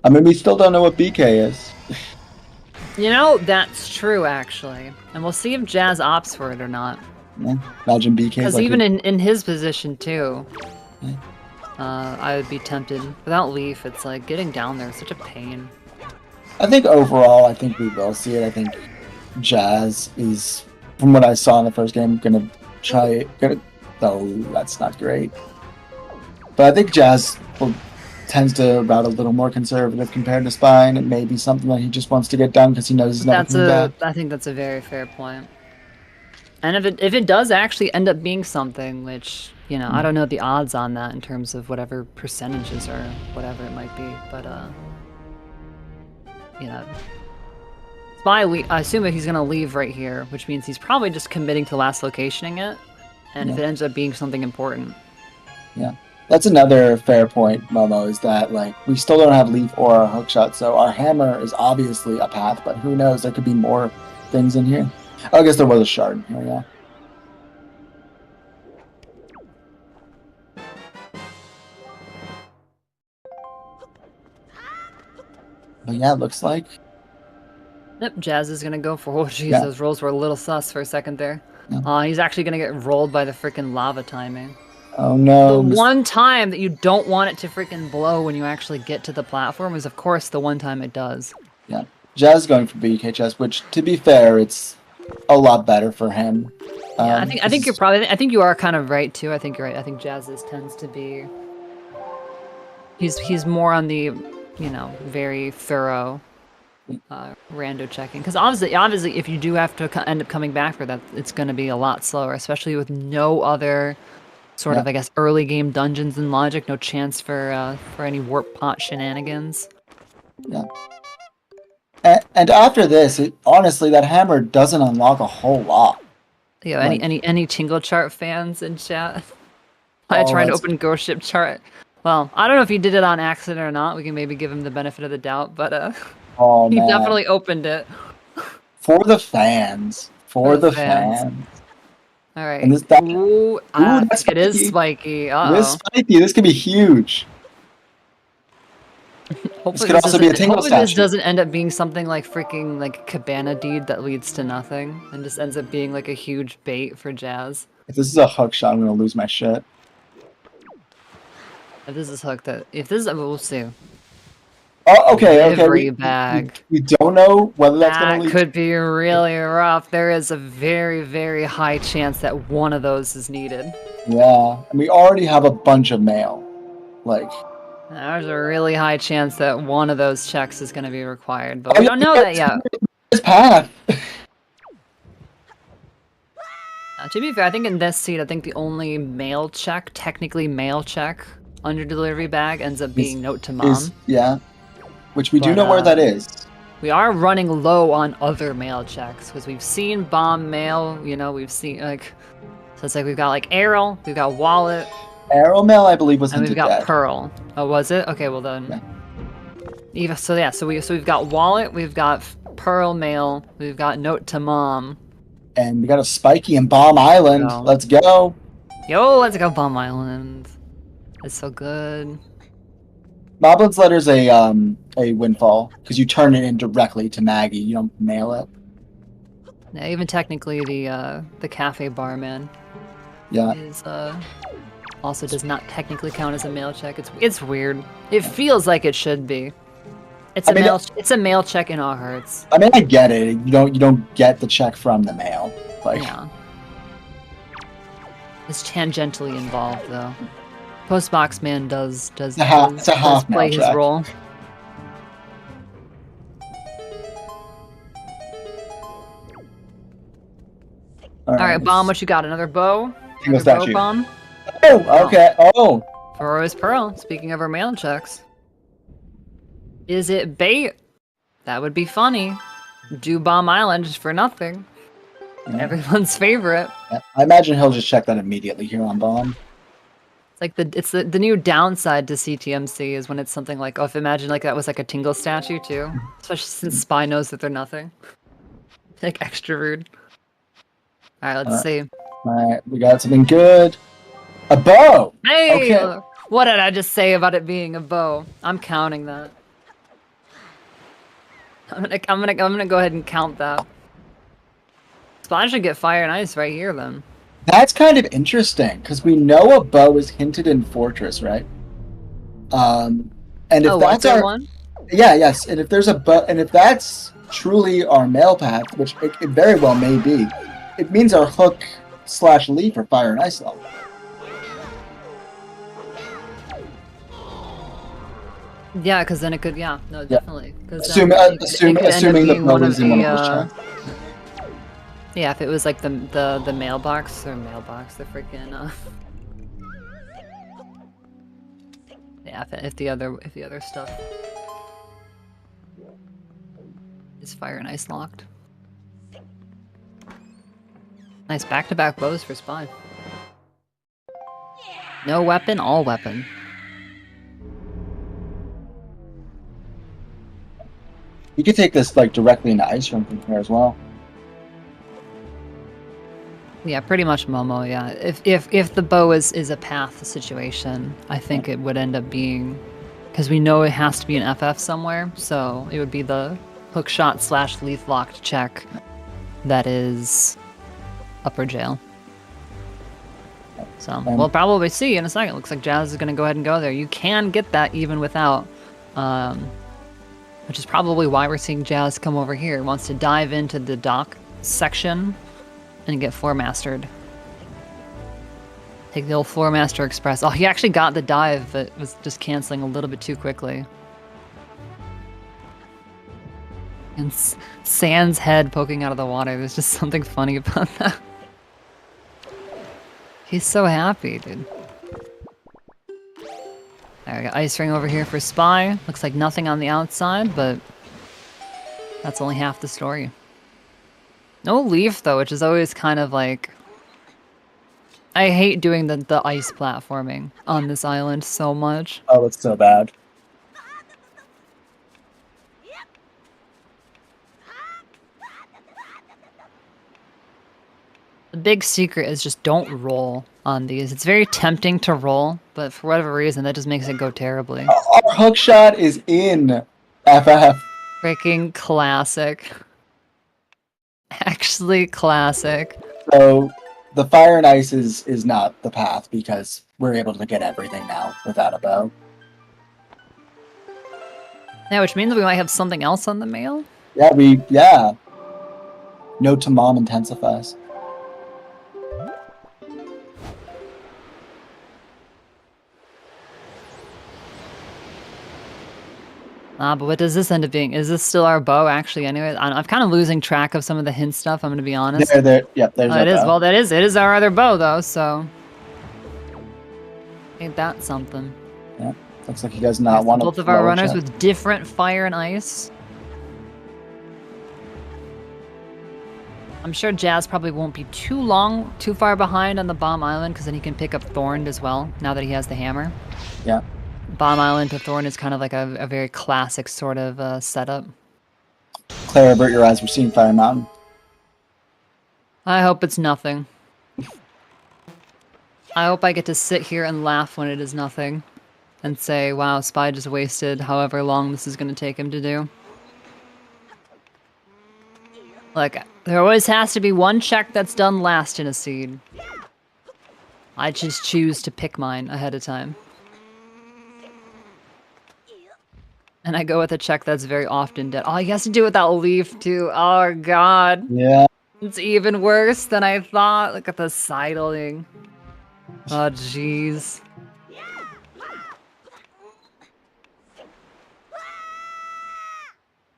I mean, we still don't know what BK is. You know, that's true actually. And we'll see if Jazz opts for it or not. Yeah. Imagine BK. Because like even in his position too, yeah. I would be tempted. Without Leaf, it's like getting down there is such a pain. I think overall, I think we will see it. I think Jazz is, from what I saw in the first game, gonna. Oh, that's not great. But I think Jazz tends to route a little more conservative compared to Spy, and it may be something that he just wants to get done because he knows he's not coming back. I think that's a very fair point. And if it does actually end up being something, which, you know, I don't know the odds on that in terms of whatever percentages or whatever it might be, but you know, Spy, I assume that he's gonna leave right here, which means he's probably just committing to last locationing it, and if it ends up being something important. Yeah. That's another fair point, Momo, is that, like, we still don't have Leaf or our hookshot, so our hammer is obviously a path, but who knows, there could be more things in here. Oh, I guess there was a shard in here, yeah. But yeah, it looks like. Yep, Jazz is gonna go for. Oh, jeez, Yeah. those rolls were a little sus for a second there. Yeah. He's actually gonna get rolled by the freaking lava timing. Oh no. The one time that you don't want it to freaking blow when you actually get to the platform is, of course, the one time it does. Yeah. Jazz is going for BKHS, which, to be fair, it's a lot better for him. Yeah, I think you're probably. I think you are kind of right too. I think you're right. I think Jazz's tends to be. He's more on the, very thorough, rando checking. Because obviously, if you do have to end up coming back for that, it's going to be a lot slower, especially with no other sort of, I guess, early game dungeons and logic. No chance for any warp pot shenanigans. Yeah. And after this, honestly, that hammer doesn't unlock a whole lot. Yeah, any Tingle Chart fans in chat? I tried to open Ghost Ship Chart. Well, I don't know if he did it on accident or not. We can maybe give him the benefit of the doubt, but he definitely opened it. For the fans. For the fans. All right. And it is spiky. It is spiky. This could be huge. Hopefully this could also be a tingle statue. This doesn't end up being something like freaking like Cabana Deed that leads to nothing and just ends up being like a huge bait for Jazz. If this is a hook shot, I'm gonna lose my shit. If this is hooked, we'll see. Oh, okay. Bag. We don't know whether that's gonna lead. That could be really rough. There is a very, very high chance that one of those is needed. Yeah, and we already have a bunch of mail. There's a really high chance that one of those checks is going to be required, but we don't know that yet. This path. To be fair, I think in this seat, I think the only mail check, technically mail check, under delivery bag ends up being note to mom. Which we do know where that is. We are running low on other mail checks because we've seen bomb mail. We've seen so it's like we've got like Arrow, we've got Wallet. Arrow mail, I believe, was and hinted we've got at. Pearl. Oh, was it? Okay, well then. Yeah. So we've got Wallet, we've got Pearl mail, we've got Note to Mom, and we got a Spiky and Bomb Island. Let's go. Yo, let's go Bomb Island. It's so good. Moblin's letter's a windfall because you turn it in directly to Maggie. You don't mail it. Yeah, even technically the cafe barman. Yeah. Is also does not technically count as a mail check. It's weird. It feels like it should be. It's a mail check in our hearts. I mean, I get it. You don't get the check from the mail. Yeah. It's tangentially involved though. Postbox Man does play his role. All right, Bomb, what you got? Another bow? Another bow bomb? Oh, okay. Oh. Furrow's Pearl. Speaking of our mail checks. Is it bait? That would be funny. Do Bomb Island just for nothing. Yeah. Everyone's favorite. Yeah. I imagine he'll just check that immediately here on Bomb. It's the new downside to CTMC is when it's something like, if imagine like that was like a Tingle statue too. Especially since Spy knows that they're nothing. Like extra rude. Alright, let's see. Alright, we got something good. A bow! Hey! Okay. What did I just say about it being a bow? I'm counting that. I'm gonna go ahead and count that. Spy should get Fire and Ice right here then. That's kind of interesting because we know a bow is hinted in Fortress, right? And if that's our one, yes. And if there's a bow, and if that's truly our mail path, which it very well may be, it means our hook/leaf are Fire and Ice level. Yeah, because then it could. Yeah, no, definitely. Assuming the bow is in one of those checks. Yeah, if it was like the mailbox, the freaking yeah, if the other stuff is Fire and Ice locked. Nice back-to-back bows for Spy. No weapon, all weapon. You could take this like directly into Ice Room from here as well. Yeah, pretty much Momo, yeah. If the bow is a path situation, I think it would end up being because we know it has to be an FF somewhere, so it would be the hook shot / leaf locked check that is upper jail. So we'll probably see in a second. Looks like Jazz is going to go ahead and go there. You can get that even without, which is probably why we're seeing Jazz come over here. He wants to dive into the dock section and get floor mastered. Take the old floor master express. Oh, he actually got the dive, but was just canceling a little bit too quickly. And Sand's head poking out of the water. There's just something funny about that. He's so happy, dude. There we go. Ice ring over here for Spy. Looks like nothing on the outside, but that's only half the story. No leaf, though, which is always kind of like... I hate doing the ice platforming on this island so much. Oh, it's so bad. The big secret is just don't roll on these. It's very tempting to roll, but for whatever reason, that just makes it go terribly. Our hook shot is in FF. Freaking classic. Actually classic. So the fire and ice is not the path because we're able to get everything now without a bow. Yeah, which means we might have something else on the mail. Yeah. Note to mom intensifies. But what does this end up being? Is this still our bow, actually, anyway? I'm kind of losing track of some of the hint stuff, I'm going to be honest. Yep, there's it is. Well, it is our other bow, though, so... Ain't that something? Yeah, looks like you guys not want to... Both of our runners with different fire and ice. I'm sure Jazz probably won't be too far behind on the Bomb Island, because then he can pick up Thorned as well, now that he has the hammer. Yeah. Bomb Island to Thorn is kind of like a very classic sort of setup. Claire, avert your eyes. We're seeing Fire Mountain. I hope it's nothing. I hope I get to sit here and laugh when it is nothing. And say, wow, Spy just wasted however long this is going to take him to do. Like, there always has to be one check that's done last in a seed. I just choose to pick mine ahead of time. And I go with a check that's very often dead. Oh, he has to do it without leaf, too. Oh, God. Yeah. It's even worse than I thought. Look at the sidling. Oh, jeez.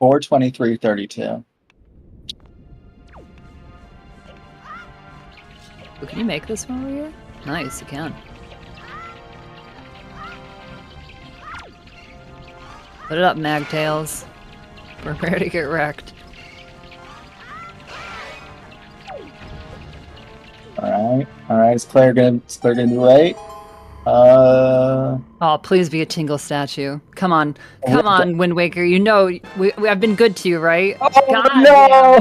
$423.32. Oh, can you make this one over here? Nice, you can. Put it up, Magtails. Prepare to get wrecked. Alright. Is Claire gonna be late? Oh, please be a Tingle statue. Come on, Wind Waker. You know I've been good to you, right? Oh, God, no!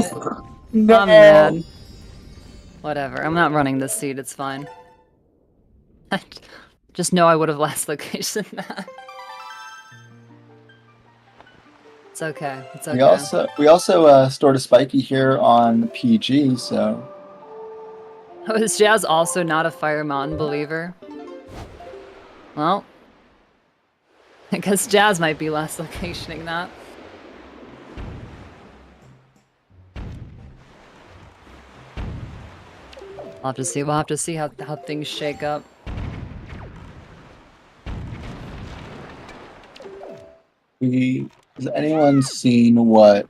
No! I'm mad. Whatever. I'm not running this seed. It's fine. Just know I would have last location that. It's okay. It's okay. We also stored a spiky here on PG, so. Oh, is Jazz also not a Fire Mountain believer? Well, I guess Jazz might be last locationing that. We'll have to see. We'll have to see how things shake up. Has anyone seen what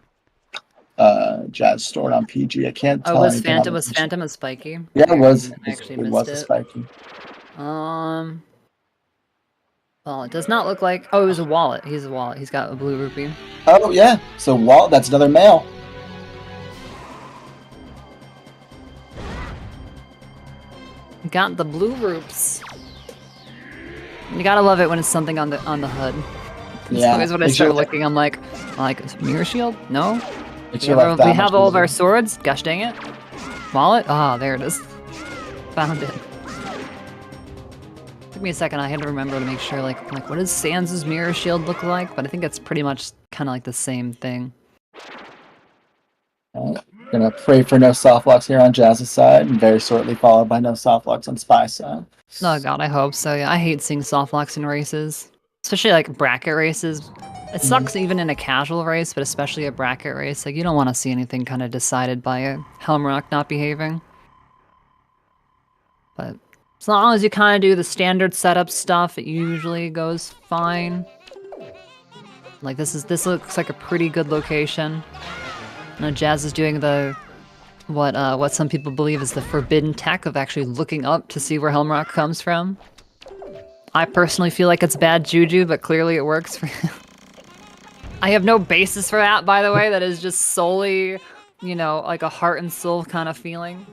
Jazz stored on PG? I can't tell. Oh, was Phantom a spiky? Yeah, it was. I actually missed was it. A spiky. Well, it does not look like... Oh, it was a wallet. He's a wallet. He's got a blue rupee. Oh, yeah. So, wallet, that's another male. Got the blue roops. You gotta love it when it's something on the hood. That's always when I start looking. I'm like, mirror shield? No. We have all of our swords. Gosh dang it. Wallet? Ah, there it is. Found it. me a second. I had to remember to make sure, like what does Sans' mirror shield look like? But I think it's pretty much kind of like the same thing. Gonna pray for no soft locks here on Jazz's side, and very shortly followed by no soft locks on Spy's side. Oh god, I hope so. Yeah, I hate seeing soft locks in races, especially like bracket races. It sucks even in a casual race, but especially a bracket race. Like you don't want to see anything kind of decided by a Helmrock not behaving. But as long as you kind of do the standard setup stuff, it usually goes fine. Like this looks like a pretty good location. I know Jazz is doing the what some people believe is the forbidden tech of actually looking up to see where Helmrock comes from. I personally feel like it's bad juju, but clearly it works for him. I have no basis for that, by the way. That is just solely, you know, like a heart and soul kind of feeling.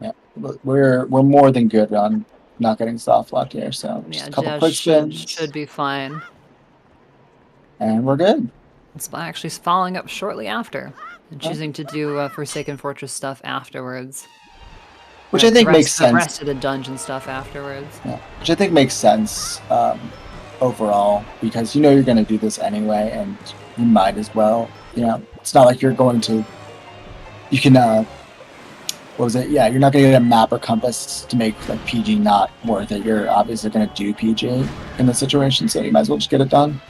Yeah, we're more than good on not getting soft locked here. So just a couple quick spins should be fine. And we're good. Spy actually is following up shortly after and choosing to do Forsaken Fortress stuff afterwards. Which I think makes sense. The rest of the dungeon stuff afterwards. Yeah, which I think makes sense overall, because you know you're going to do this anyway, and you might as well. You know, it's not like you're going to. You can. What was it? Yeah, you're not going to get a map or compass to make like PG not worth it. You're obviously going to do PG in this situation, so you might as well just get it done.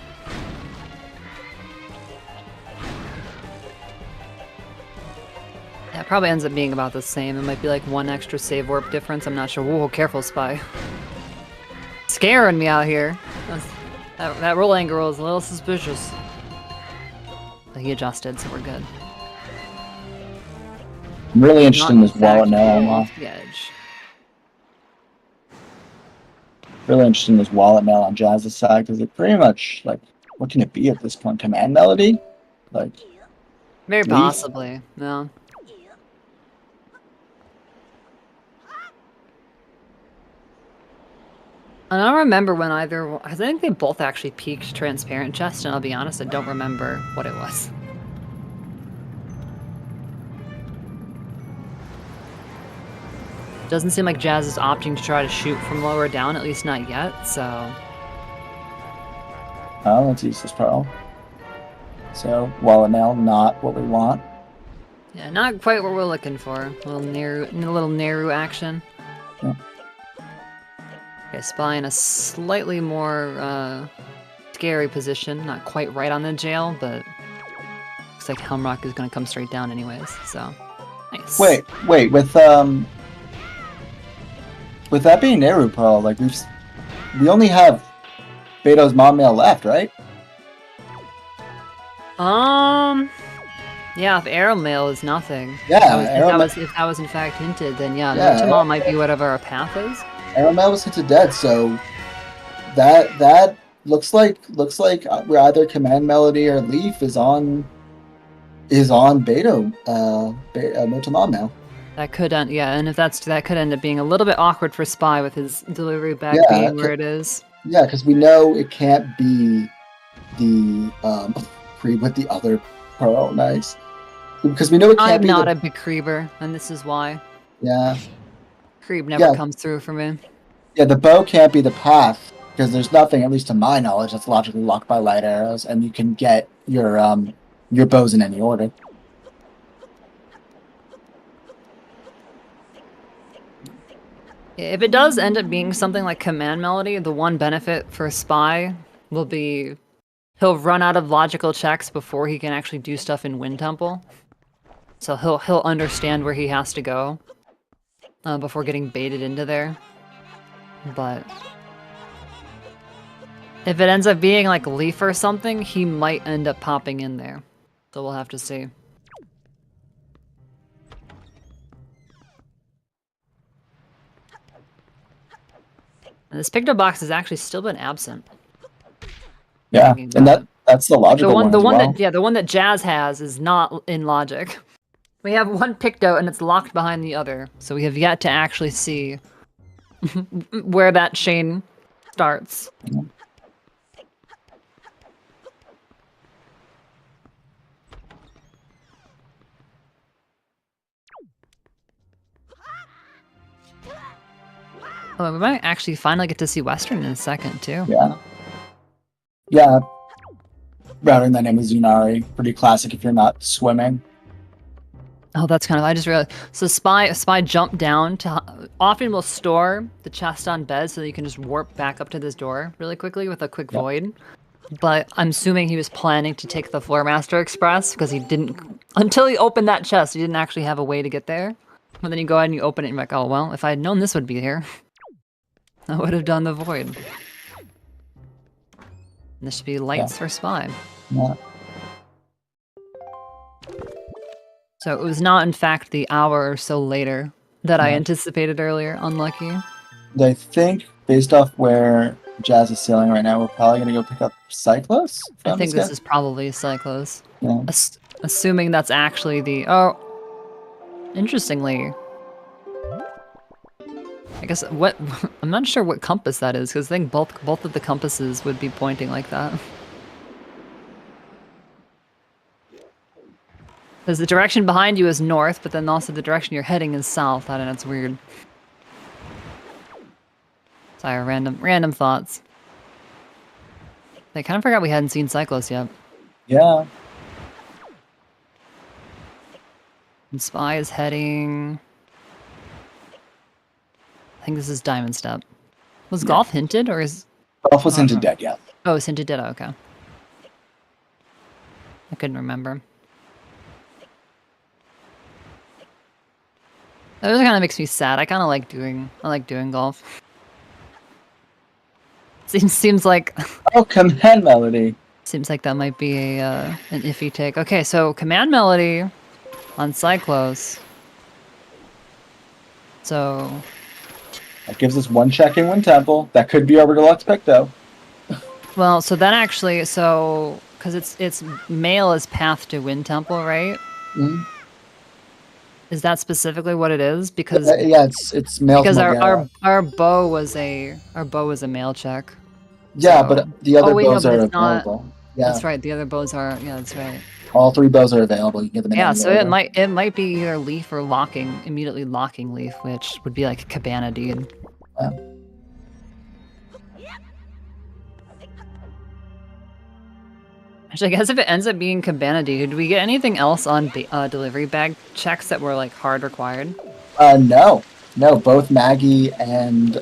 Yeah, it probably ends up being about the same. It might be like one extra save warp difference. I'm not sure. Whoa, careful, Spy. Scaring me out here. That roll angle is a little suspicious. But he adjusted, so we're good. I'm really interested in this wallet now. Off the edge. Really interested in this wallet mail on Jazz's side, because it pretty much, like, what can it be at this point? Command melody? Like, very possibly, no. I don't remember when either. I think they both actually peaked Transparent Chest, and I'll be honest, I don't remember what it was. Doesn't seem like Jazz is opting to try to shoot from lower down, at least not yet, so. Oh, let's use this pearl. So, wallet mail, not what we want. Yeah, not quite what we're looking for. A little Neru action. Yeah. Okay, Spy in a slightly more scary position. Not quite right on the jail, but looks like Helmrock is going to come straight down anyways, so nice. Wait, with that being Neru Pearl, like we only have Beto's mom mail left, right? Yeah, if Arrow Mail is nothing. Yeah, if that was in fact hinted, then yeah, Tamal might be whatever our path is. Arrow Mail was hinted dead, so that looks like we're either Command Melody or Leaf is on Beto Motamon now. That could end, yeah, and if that could end up being a little bit awkward for Spy with his delivery back being where it is. Yeah, because we know it can't be the Creeb with the other Pearl. Nice. Because we know it can't be. I'm not a big Creeber, and this is why. Yeah. Creeb never comes through for me. Yeah, the bow can't be the path, because there's nothing, at least to my knowledge, that's logically locked by light arrows, and you can get your bows in any order. If it does end up being something like Command Melody, the one benefit for Spy will be he'll run out of logical checks before he can actually do stuff in Wind Temple. So he'll understand where he has to go before getting baited into there. But if it ends up being like Leaf or something, he might end up popping in there. So we'll have to see. And this picto box has actually still been absent. Yeah, and that's the logical one. The one that Jazz has is not in logic. We have one picto and it's locked behind the other, so we have yet to actually see where that chain starts. Yeah. Oh, we might actually finally get to see Western in a second, too. Yeah. Yeah. Routing that name is Zunari. Pretty classic if you're not swimming. Oh, that's kind of, I just realized. So Spy jumped down to, often will store the chest on bed so that you can just warp back up to this door really quickly with a quick void. But I'm assuming he was planning to take the Floor Master Express because he didn't, until he opened that chest, he didn't actually have a way to get there. But then you go ahead and you open it and you're like, oh, well, if I had known this would be here, I would have done the void. And this should be lights for Spy. Yeah. So it was not, in fact, the hour or so later that I anticipated earlier. Unlucky. I think, based off where Jazz is sailing right now, we're probably going to go pick up Cyclos. I think this is probably Cyclos. Yeah. Assuming that's actually the... Oh, interestingly... I guess what... I'm not sure what compass that is, because I think both of the compasses would be pointing like that. Because the direction behind you is north, but then also the direction you're heading is south. I don't know, it's weird. Sorry, random thoughts. I kind of forgot we hadn't seen Cyclos yet. Yeah. And Spy is heading... I think this is Diamond Step. Was Golf hinted, or is... Golf was hinted dead, yeah. Oh, it's hinted dead, okay. I couldn't remember. That kind of makes me sad. I kind of like doing golf. Seems like... Oh, Command Melody. Seems like that might be an iffy take. Okay, so Command Melody on Cyclos. So... That gives us one check in one temple. That could be our deluxe pick, though. Well, so that actually... So... Because it's male is path to Wind Temple, right? Mm-hmm. Is that specifically what it is? Because yeah, it's male. Because our bow was a male check. Yeah, so. But the other bows are available. Not, yeah, that's right. The other bows are. Yeah, that's right. All three bows are available. You can get them. Yeah, so it might be either Leaf or immediately locking Leaf, which would be like Cabana Deed. Yeah. Actually, I guess if it ends up being Cabana Deed, did we get anything else on delivery bag checks that were like hard required? No. Both Maggie and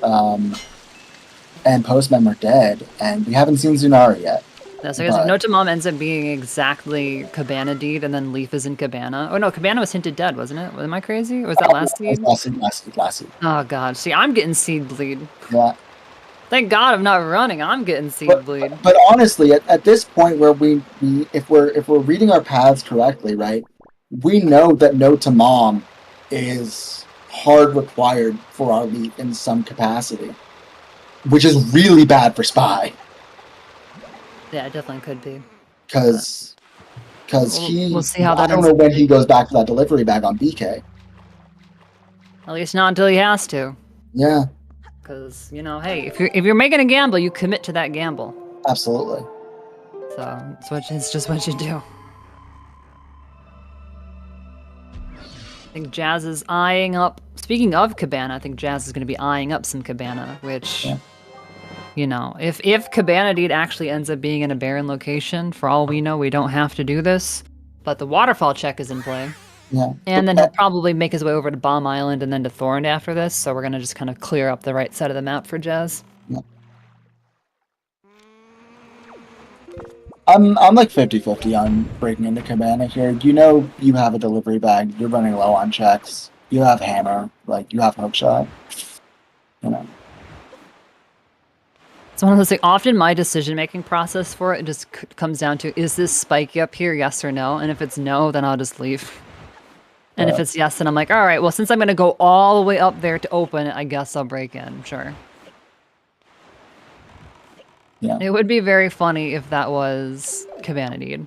Postman are dead, and we haven't seen Zunari yet. No, so I guess if Notamom ends up being exactly Cabana Deed, and then Leaf is in Cabana. Oh no, Cabana was hinted dead, wasn't it? Am I crazy? Or was that last seed? Last seed. Oh god, see, I'm getting seed bleed. Yeah. Thank God I'm not running. I'm getting seed bleed. But honestly, at this point where we if we're reading our paths correctly, right? We know that No to Mom is hard required for our Leaf in some capacity, which is really bad for Spy. Yeah, it definitely could be. Because we'll see how that I don't know when he goes back to that delivery bag on BK. At least not until he has to. Yeah. Because, you know, hey, if you're making a gamble, you commit to that gamble. Absolutely. So it's just what you do. I think Jazz is eyeing up... Speaking of Cabana, I think Jazz is going to be eyeing up some Cabana, which... Yeah. You know, if Cabana Deed actually ends up being in a barren location, for all we know, we don't have to do this. But the waterfall check is in play. Yeah. And then he'll probably make his way over to Bomb Island and then to Thorn after this, so we're going to just kind of clear up the right side of the map for Jazz. Yeah. I'm like 50-50 on breaking into Cabana here. You know you have a delivery bag, you're running low on checks, you have hammer, like you have hookshot. You know. It's one of those things. Often my decision-making process for it just comes down to, is this spiky up here, yes or no? And if it's no, then I'll just leave. And if it's yes, then I'm like, all right, well, since I'm going to go all the way up there to open it, I guess I'll break in, sure. Yeah. It would be very funny if that was Cabana Deed.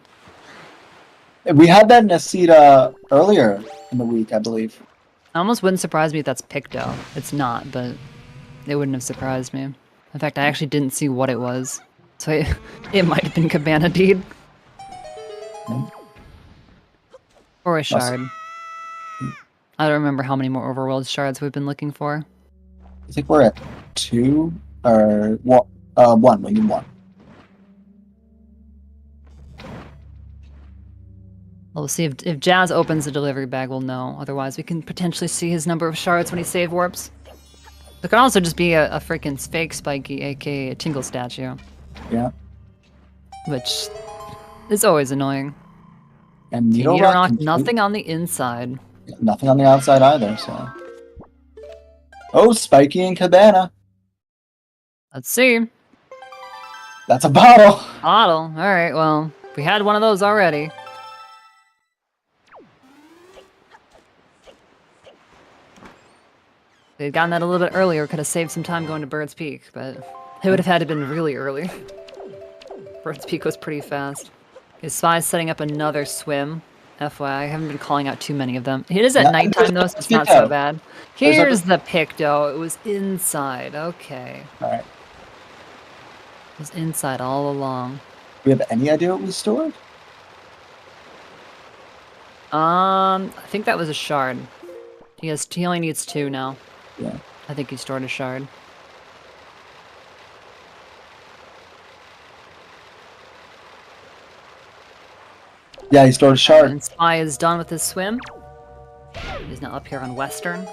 We had that in Acida earlier in the week, I believe. It almost wouldn't surprise me if that's Picto. It's not, but it wouldn't have surprised me. In fact, I actually didn't see what it was. So it might have been Cabana Deed. Or a shard. I don't remember how many more overworld shards we've been looking for. I think we're at 2 or what? 1. We need 1. We'll see if Jazz opens the delivery bag, we'll know. Otherwise, we can potentially see his number of shards when he save warps. It could also just be a freaking fake Spiky, aka a Tingle statue. Yeah. Which is always annoying. And Needle Rock, nothing on the inside. Nothing on the outside either, so. Oh, Spiky and Cabana. Let's see. That's a bottle. Bottle. Alright, well, we had one of those already. If they'd gotten that a little bit earlier, could have saved some time going to Bird's Peak, but it would have had to been really early. Bird's Peak was pretty fast. His Spy's setting up another swim. FYI, I haven't been calling out too many of them. It is at nighttime though, so it's not so bad. Here's the Picto. It was inside. Okay. Alright. It was inside all along. Do we have any idea what was stored? I think that was a shard. He only needs 2 now. Yeah. I think he stored a shard. Yeah, he stored a shard. And Spy is done with his swim. He's now up here on Western.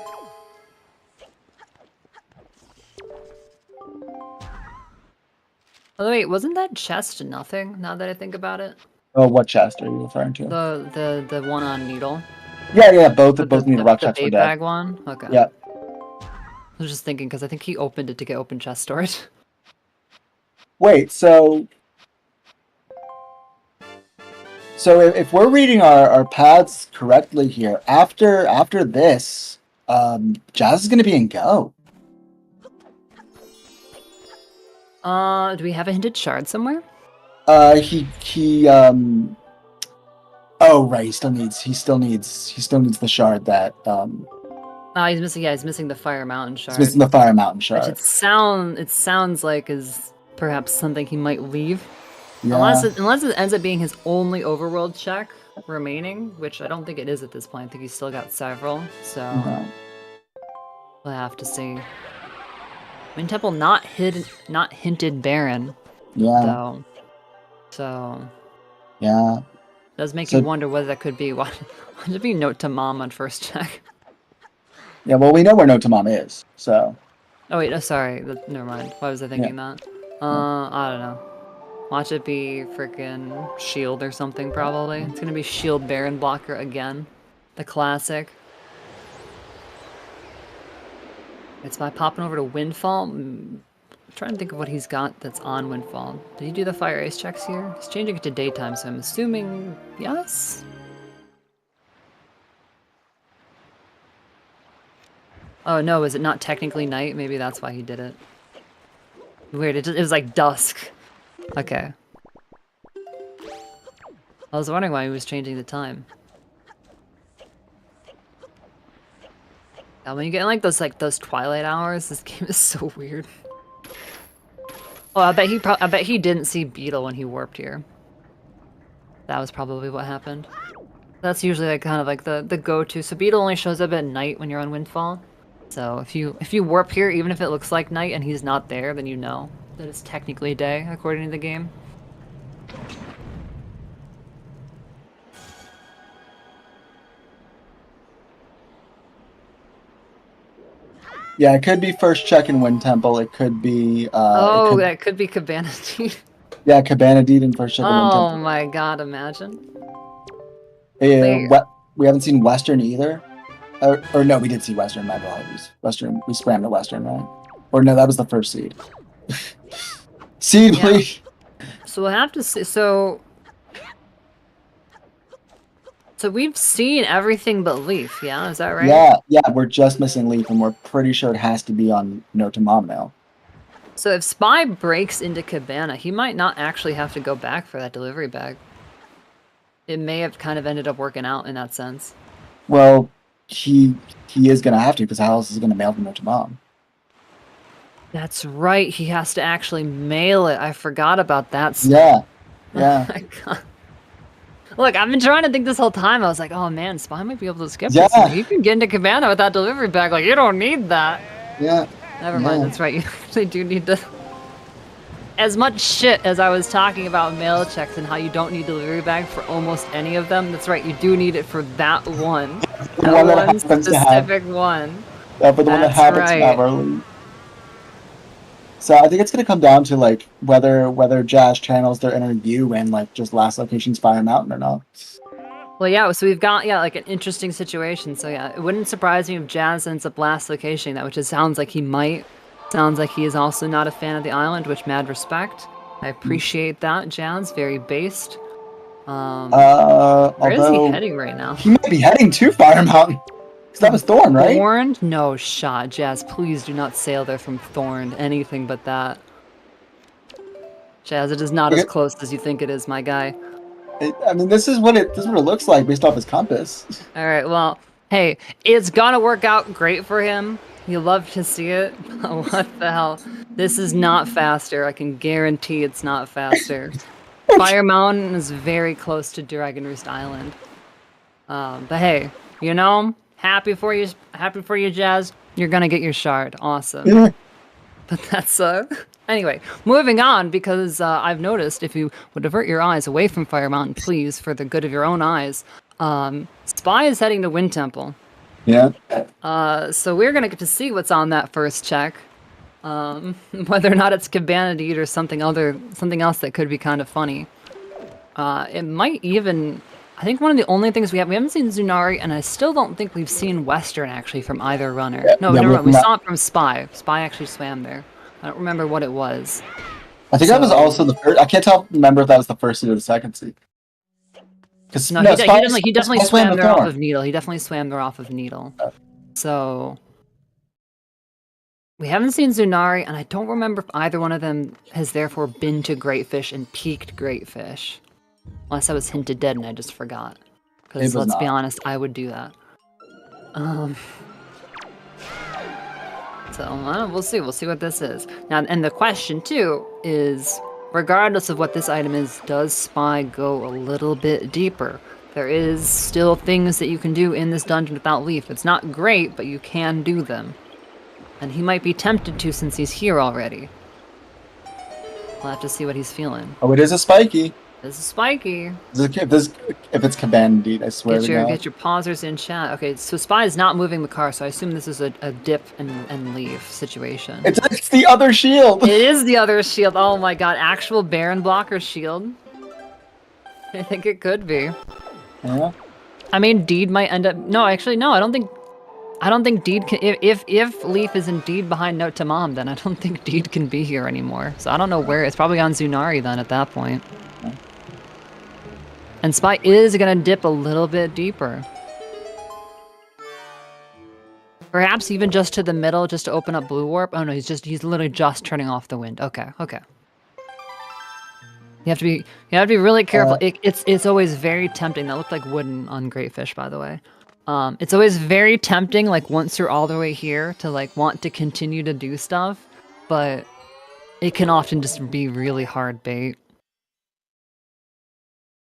Oh wait, wasn't that chest nothing? Now that I think about it. Oh, what chest are you referring to? The one on Needle. Yeah, both Needle Rock chests were the dead. bag one. Okay. Yeah. I was just thinking because I think he opened it to get open chest storage. Wait, so if we're reading our paths correctly here, after this, Jazz is gonna be in Go. Do we have a hinted shard somewhere? Oh right, he still needs the shard that He's missing. Yeah, he's missing the Fire Mountain shard. He's missing the Fire Mountain shard. Which it sounds like is perhaps something he might leave. Yeah. Unless it ends up being his only overworld check remaining, which I don't think it is at this point. I think he's still got several, so we'll have to see. Wind Temple not hinted Baron. Yeah. So. Yeah. Does make you wonder whether that could be what would it be Note to Mom on first check? Yeah, well we know where Note to Mom is, so. Oh wait, no, sorry. Never mind. Why was I thinking that? I don't know. Watch it be freaking Shield or something, probably. It's gonna be Shield Baron Blocker again. The classic. It's by popping over to Windfall. I'm trying to think of what he's got that's on Windfall. Did he do the Fire Ace checks here? He's changing it to daytime, so I'm assuming yes? Oh no, is it not technically night? Maybe that's why he did it. Weird, it was like dusk. Okay. I was wondering why he was changing the time. Yeah, when you get in like those twilight hours, this game is so weird. Oh, I bet he didn't see Beetle when he warped here. That was probably what happened. That's usually like kind of like the go-to. So Beetle only shows up at night when you're on Windfall. So if you warp here, even if it looks like night and he's not there, then you know that it's technically day according to the game. Yeah, it could be first check in Wind Temple. It could be. That could be Cabana Deed. Yeah, Cabana Deed and first check in Wind Temple. Oh my god! Imagine. Yeah, we haven't seen Western either. Or no, we did see Western. My apologies. Western. We spammed to Western, right? Or no, that was the first seed. Seed, yeah. Please. So we'll have to see. So we've seen everything but Leaf, yeah? Is that right? Yeah, we're just missing Leaf, and we're pretty sure it has to be on Note to Mom now. So if Spy breaks into Cabana, he might not actually have to go back for that delivery bag. It may have kind of ended up working out in that sense. Well, he is going to have to, because how else is he going to mail the Note to Mom? That's right, he has to actually mail it. I forgot about that. Yeah. Oh my god. Look, I've been trying to think this whole time. I was like, oh man, Spy might be able to skip this. He can get into Cabana with that delivery bag. Like, you don't need that. Yeah. Never mind, that's right. You actually do need to. As much shit as I was talking about mail checks and how you don't need delivery bag for almost any of them, that's right, you do need it for that one. The That one that one happens to have. specific one. Yeah, but the one that That's happens to have right. early. So I think it's gonna come down to like whether Jazz channels their inner you and like just last location's Fire Mountain or not. Well, yeah, so we've got, like an interesting situation. So yeah, it wouldn't surprise me if Jazz ends up last locationing that, which it sounds like he might. Sounds like he is also not a fan of the island, which mad respect. I appreciate that, Jazz. Very based. Where is he Although heading right now? he might be heading to Fire Mountain. Because that was Thorn, right? Thorned? No shot, Jazz. Please do not sail there from Thorned. Anything but that. Jazz, it is not as close as you think it is, my guy. I mean, this is what it looks like based off his compass. All right, well, hey, it's gonna work out great for him. You love to see it. What the hell? This is not faster. I can guarantee it's not faster. Fire Mountain is very close to Dragon Roost Island. But hey, you know, happy for you, Jazz. You're gonna get your shard. Awesome. Yeah. But that's anyway, moving on, because I've noticed if you would divert your eyes away from Fire Mountain, please, for the good of your own eyes, Spy is heading to Wind Temple. Yeah. So we're gonna get to see what's on that first check. Whether or not it's Cabana Deed or something else that could be kind of funny. It might even. I think one of the only things we haven't seen Zunari, and I still don't think we've seen Western actually from either runner. No, never mind. We saw it from Spy. Spy actually swam there. I don't remember what it was. I think that was also the first. I can't remember if that was the first seed or the second seed. No, he definitely swam there off of Needle. He definitely swam there off of Needle. So we haven't seen Zunari, and I don't remember if either one of them has therefore been to Greatfish and peaked Greatfish. Unless I was hinted dead and I just forgot. Because let's be honest, I would do that. So we'll see. We'll see what this is. Now, and the question too is, regardless of what this item is, does Spy go a little bit deeper? There is still things that you can do in this dungeon without Leaf. It's not great, but you can do them. And he might be tempted to since he's here already. We'll have to see what he's feeling. Oh, it is a spiky. This is spiky. If it's Cabana Deed, I swear to God. Get your pausers in chat. Okay, so Spy is not moving the car, so I assume this is a dip and leave situation. It's the other shield. It is the other shield. Oh my God, actual Baron blocker shield. I think it could be. Yeah. I mean, Deed might end up. No, actually, no. I don't think Deed can. If Leaf is indeed behind Note to Mom, then I don't think Deed can be here anymore. So I don't know where. It's probably on Zunari then at that point. And Spy is gonna dip a little bit deeper. Perhaps even just to the middle, just to open up Blue Warp. Oh no, he's literally just turning off the wind. Okay. You have to be really careful. It's always very tempting. That looked like wooden on Greatfish, by the way. It's always very tempting, like once you're all the way here, to like want to continue to do stuff, but it can often just be really hard bait.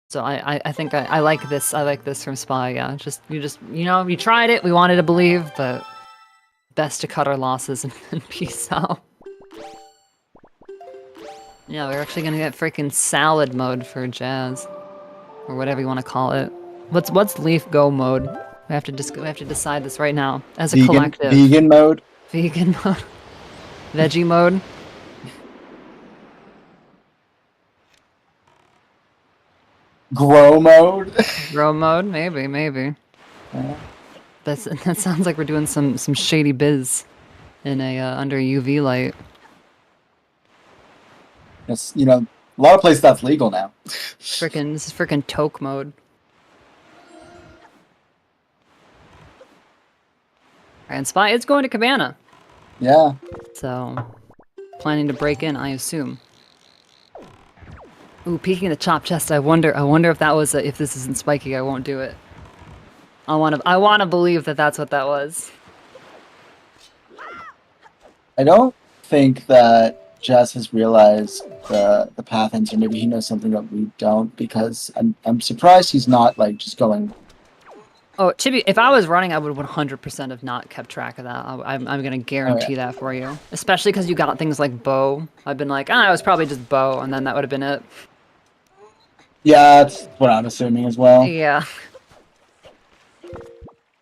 So I think I like this. I like this from Spy. Yeah, you tried it. We wanted to believe, but best to cut our losses and peace out. Yeah, we're actually gonna get freaking salad mode for Jazz, or whatever you want to call it. What's Leaf Go mode? We have to decide this right now as a collective. Vegan mode. Vegan mode. Veggie mode. Grow mode. Grow mode, maybe. Yeah. That sounds like we're doing some shady biz in a under a UV light. It's, a lot of places that's legal now. This is frickin' toke mode. And Spy is going to Cabana. Yeah. So, planning to break in, I assume. Ooh, peeking the chop chest. I wonder if that was if this isn't spiky. I won't do it. I want to believe that that's what that was. I don't think that Jess has realized the path ends, or maybe he knows something that we don't, because I'm surprised he's not like just going Oh, Chibi, if I was running, I would 100% have not kept track of that. I'm gonna guarantee that for you. Especially because you got things like bow. I've been like, it was probably just bow, and then that would have been it. Yeah, that's what I'm assuming as well. Yeah.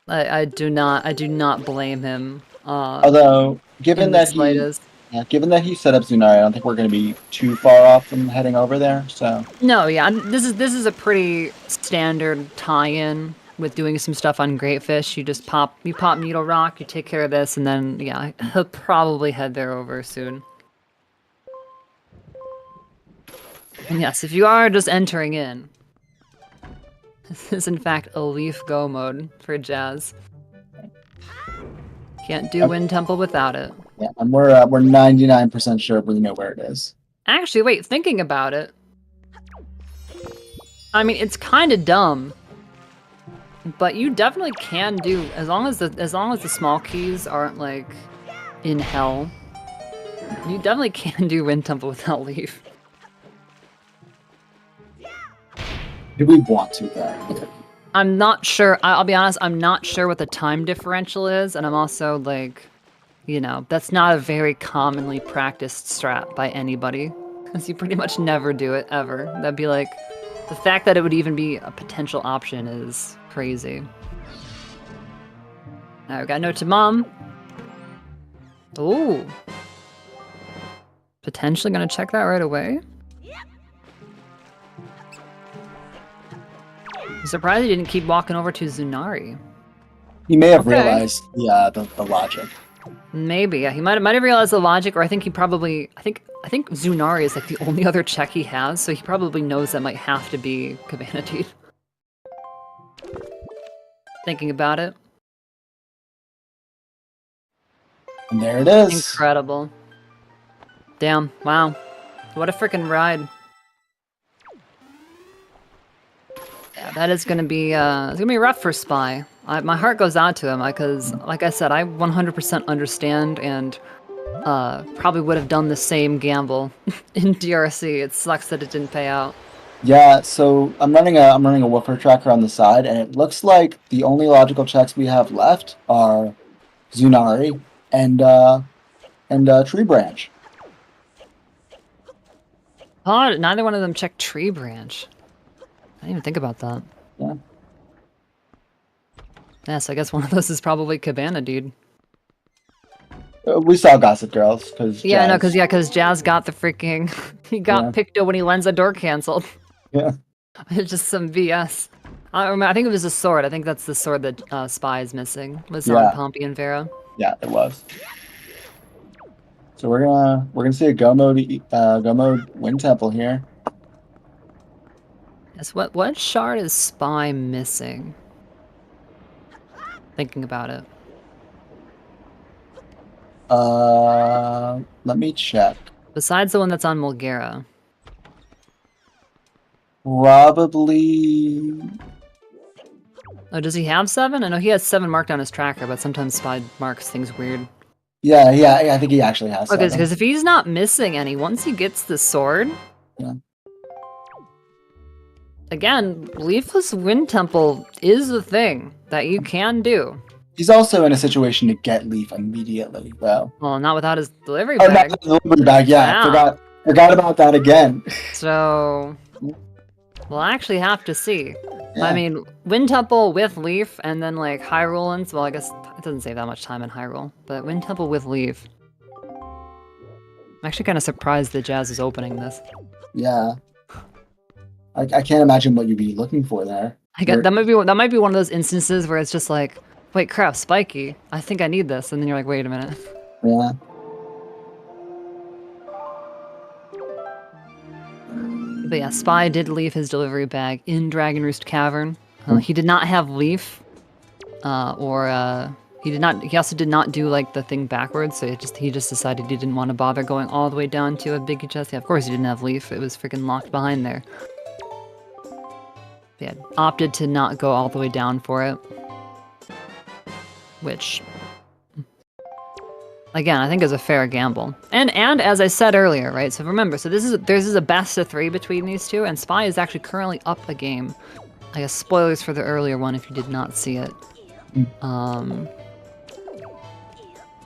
I do not blame him. Although, given that he set up Zunari, I don't think we're going to be too far off from heading over there. So no, yeah, this is a pretty standard tie-in with doing some stuff on Greatfish. You pop Needle Rock, you take care of this, and then yeah, he'll probably head there over soon. And yes, if you are just entering in, this is in fact a Leaf Go mode for Jazz. Can't do Wind Temple without it. Yeah, and we're 99% sure we know where it is. Actually, wait, thinking about it, I mean, it's kind of dumb, but you definitely can do, as long as the small keys aren't like in hell, you definitely can do Wind Temple without Leaf. Do we want to though? I'm not sure. I'll be honest, I'm not sure what the time differential is, and I'm also like, you know, that's not a very commonly practiced strat by anybody, because you pretty much never do it, ever. That'd be like, the fact that it would even be a potential option is crazy. Now we got a note to Mom. Ooh. Potentially gonna check that right away. I'm surprised he didn't keep walking over to Zunari. He may have realized the logic. Maybe, yeah. He might have realized the logic, or I think he probably I think Zunari is like the only other check he has, so he probably knows that might have to be Cabana Teeth. Thinking about it. And there it is. Incredible. Damn, wow. What a freaking ride. Yeah, that is gonna be it's gonna be rough for Spy. My heart goes out to him because, like I said, I 100% understand and probably would have done the same gamble in DRC. It sucks that it didn't pay out. Yeah, so I'm running a woofer tracker on the side, and it looks like the only logical checks we have left are Zunari and Tree Branch. Oh, neither one of them checked Tree Branch. I didn't even think about that. Yeah. Yeah, so I guess one of those is probably Cabana Dude. We saw Gossip Girls because because Jazz got the freaking he got Picto when he Lenza door canceled. Yeah. It's just some BS. I think it was a sword. I think that's the sword that Spy is missing. Was on Pompey and Vera. Yeah, it was. So we're gonna see a go mode Wind Temple here. Yes, what shard is Spy missing? Thinking about it. Let me check. Besides the one that's on Mulgera. Probably. Oh, does he have 7? I know he has 7 marked on his tracker, but sometimes Spy marks things weird. Yeah, I think he actually has 7. Because if he's not missing any, once he gets the sword... Yeah. Again, Leafless Wind Temple is a thing that you can do. He's also in a situation to get Leaf immediately, though. Well, not without his delivery bag. Not the delivery bag, yeah. Forgot about that again. So, we'll actually have to see. Yeah. I mean, Wind Temple with Leaf, and then like Hyrule, and well, I guess it doesn't save that much time in Hyrule, but Wind Temple with Leaf. I'm actually kind of surprised that Jazz is opening this. Yeah. I can't imagine what you'd be looking for there. That might be one of those instances where it's just like, wait, crap, Spiky, I think I need this, and then you're like, wait a minute. Yeah. But yeah, Spy did leave his delivery bag in Dragon Roost Cavern. He did not have Leaf, he also did not do like the thing backwards, so he just decided he didn't want to bother going all the way down to a big chest. Yeah, of course he didn't have Leaf, it was freaking locked behind there. He had opted to not go all the way down for it. Which, again, I think is a fair gamble. And as I said earlier, right? So remember, this is a best of 3 between these two, and Spy is actually currently up a game I guess spoilers for the earlier one if you did not see it.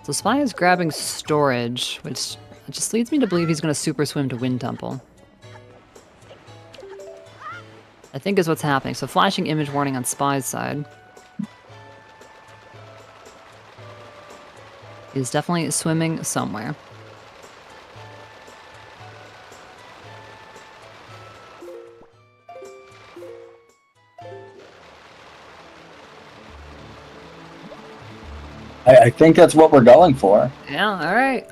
So Spy is grabbing storage, which just leads me to believe he's going to super swim to Wind Temple. I think is what's happening. So flashing image warning on Spy's side. He's definitely swimming somewhere. I think that's what we're going for. Yeah, alright.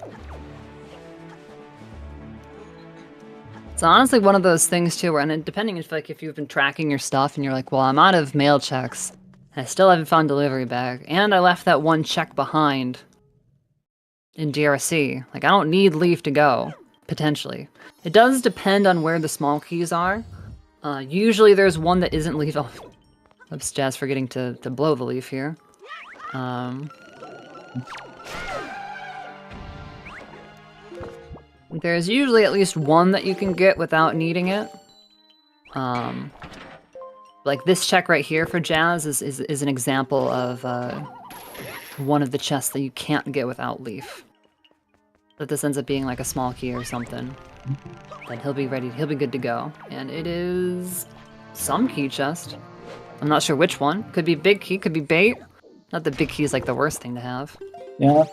It's honestly one of those things too where, and depending if you've been tracking your stuff and you're like, well, I'm out of mail checks, I still haven't found delivery bag, and I left that one check behind in DRC. Like, I don't need Leaf to go, potentially. It does depend on where the small keys are. Usually there's one that isn't Leaf. Oh, oops, Jazz forgetting to blow the Leaf here. There's usually at least one that you can get without needing it. Like this check right here for Jazz is an example of one of the chests that you can't get without Leaf. But this ends up being like a small key or something. Then he'll be good to go. And it is some key chest. I'm not sure which one. Could be big key, could be bait. Not that big key is like the worst thing to have. Yeah.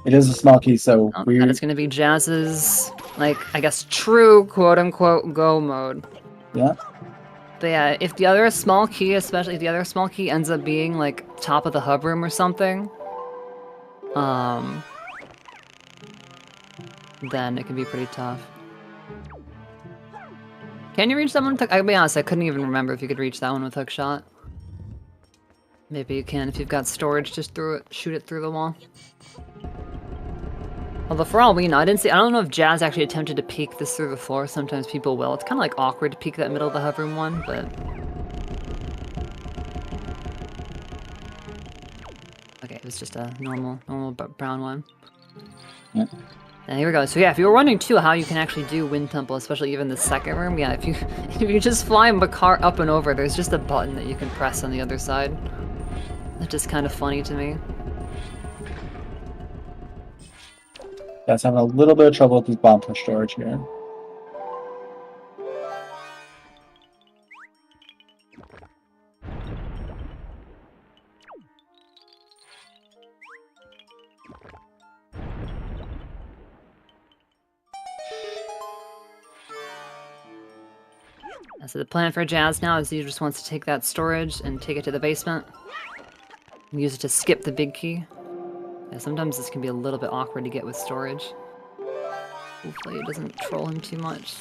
It is a small key, so weird. And it's gonna be Jazz's, like, I guess, true quote-unquote go mode. Yeah. But yeah, if the other small key, especially if the other small key ends up being, like, top of the hub room or something, then it can be pretty tough. Can you reach that one with I'll be honest, I couldn't even remember if you could reach that one with hookshot. Maybe you can if you've got storage, just shoot it through the wall. Although for all we know, I don't know if Jazz actually attempted to peek this through the floor. Sometimes people will. It's kind of like awkward to peek that middle of the hub room one, but... Okay, it was just a normal brown one. Yeah. And here we go. So yeah, if you were wondering too how you can actually do Wind Temple, especially even the second room, yeah, if you just fly Makar up and over, there's just a button that you can press on the other side. That's just kind of funny to me. That's having a little bit of trouble with this bomb push storage here. So the plan for Jazz now is he just wants to take that storage and take it to the basement. And use it to skip the big key. Yeah, sometimes this can be a little bit awkward to get with storage. Hopefully it doesn't troll him too much.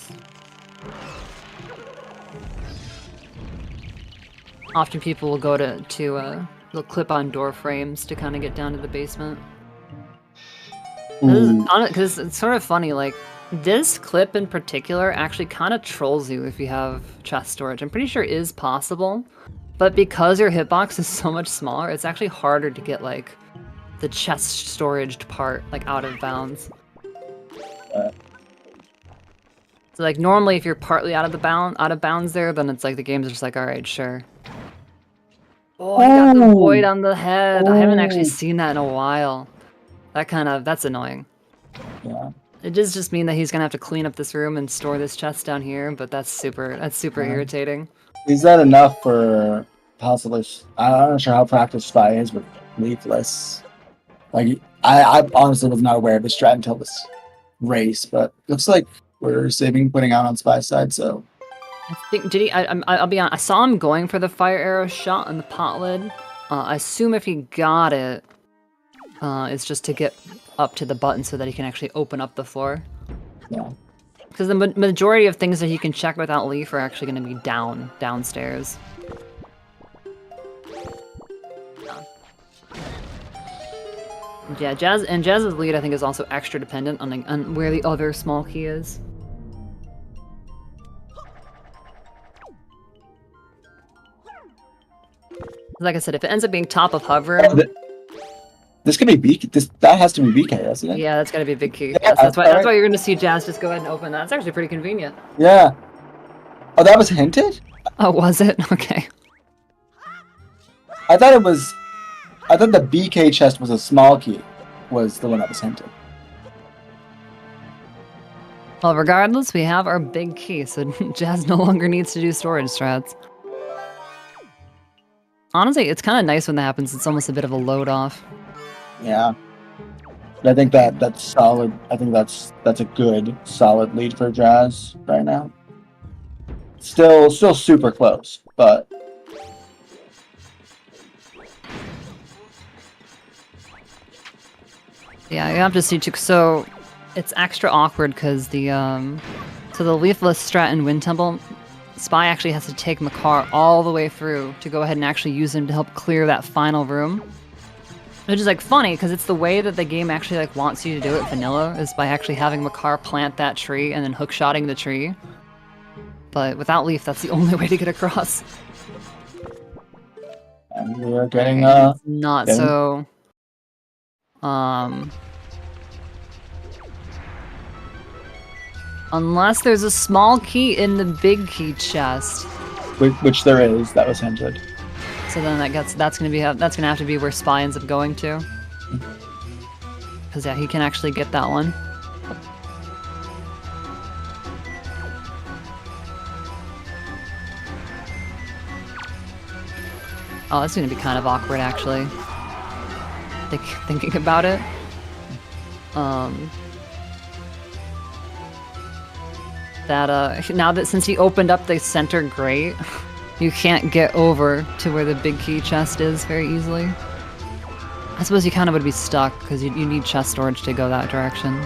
Often people will go to they'll clip on door frames to kind of get down to the basement. Because it's sort of funny, like, this clip in particular actually kind of trolls you if you have chest storage. I'm pretty sure it is possible, but because your hitbox is so much smaller, it's actually harder to get, like, the chest storaged part, like, out of bounds. So, like, normally if you're partly out of bounds there, then it's like the game's just like, alright, sure. Oh, he got the void on the head. I haven't actually seen that in a while. That's annoying. Yeah. It does just mean that he's gonna have to clean up this room and store this chest down here, but that's super irritating. Is that enough for possibly? I'm not sure how practiced Spy is with leafless. Like, I honestly was not aware of this strat until this race, but looks like we're saving putting out on Spy's side, so. I think, did he? I'll be honest, I saw him going for the fire arrow shot on the pot lid. I assume if he got it, it's just to get up to the button so that he can actually open up the floor. Yeah. Because the majority of things that he can check without Leaf are actually going to be downstairs. Yeah, Jazz's lead I think is also extra dependent on where the other small key is. Like I said, if it ends up being top of hub room... This could be BK. That has to be BK, doesn't it? Yeah, that's gotta be a big key. Yeah, Yes, that's why you're gonna see Jazz just go ahead and open that. That's actually pretty convenient. Yeah. Oh, that was hinted? Oh, was it? Okay. I thought the BK chest was a small key, was the one that was hinted. Well, regardless, we have our big key, so Jazz no longer needs to do storage strats. Honestly, it's kind of nice when that happens. It's almost a bit of a load off. Yeah. But I think that's solid. I think that's a good, solid lead for Jazz right now. Still super close, but yeah, you have to see too. So it's extra awkward because the so the leafless strat in Wind Temple, Spy actually has to take Makar all the way through to go ahead and actually use him to help clear that final room. Which is like funny because it's the way that the game actually like wants you to do it vanilla is by actually having Makar plant that tree and then hookshotting the tree. But without Leaf, that's the only way to get across. and we are getting It's not so. Unless there's a small key in the big key chest. which there is, that was hinted. So then that's gonna have to be where Spy ends up going to. Because yeah, he can actually get that one. Oh, that's gonna be kind of awkward actually. Thinking about it. Now that since he opened up the center grate, you can't get over to where the big key chest is very easily. I suppose you kind of would be stuck because you need chest storage to go that direction.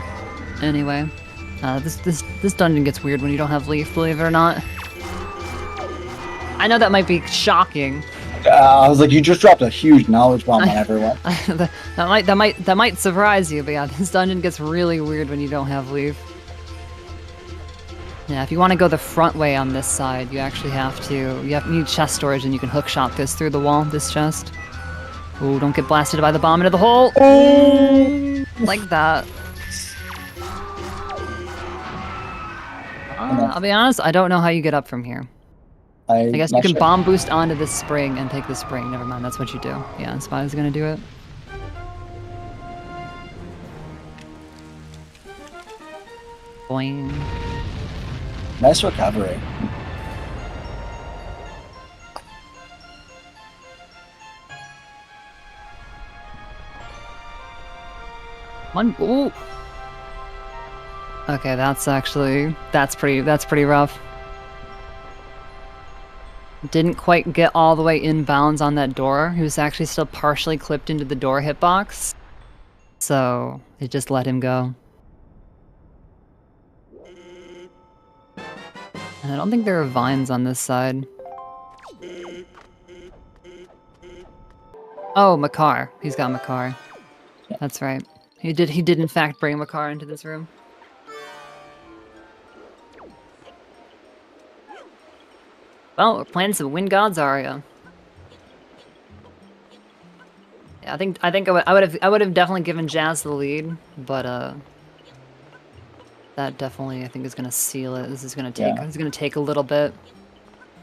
Anyway, this dungeon gets weird when you don't have Leaf, believe it or not. I know that might be shocking. I was like, you just dropped a huge knowledge bomb on everyone. that might surprise you, but yeah, this dungeon gets really weird when you don't have Leaf. Yeah, if you want to go the front way on this side, you actually you need chest storage and you can hookshot this through the wall, this chest. Oh, don't get blasted by the bomb into the hole! Oh! Like that. I'll be honest, I don't know how you get up from here. I guess you can bomb boost onto this spring and take the spring. Never mind, that's what you do. Yeah, Spy's gonna do it. Boing. Nice recovery. One. Ooh. Okay, that's pretty rough. Didn't quite get all the way in bounds on that door. He was actually still partially clipped into the door hitbox. So it just let him go. And I don't think there are vines on this side. Oh, Makar. He's got Makar. That's right. He did in fact bring Makar into this room. Well, we're playing some Wind Gods Aria. Yeah, I think I would have definitely given Jazz the lead, but that definitely I think is gonna seal it. This is gonna take a little bit,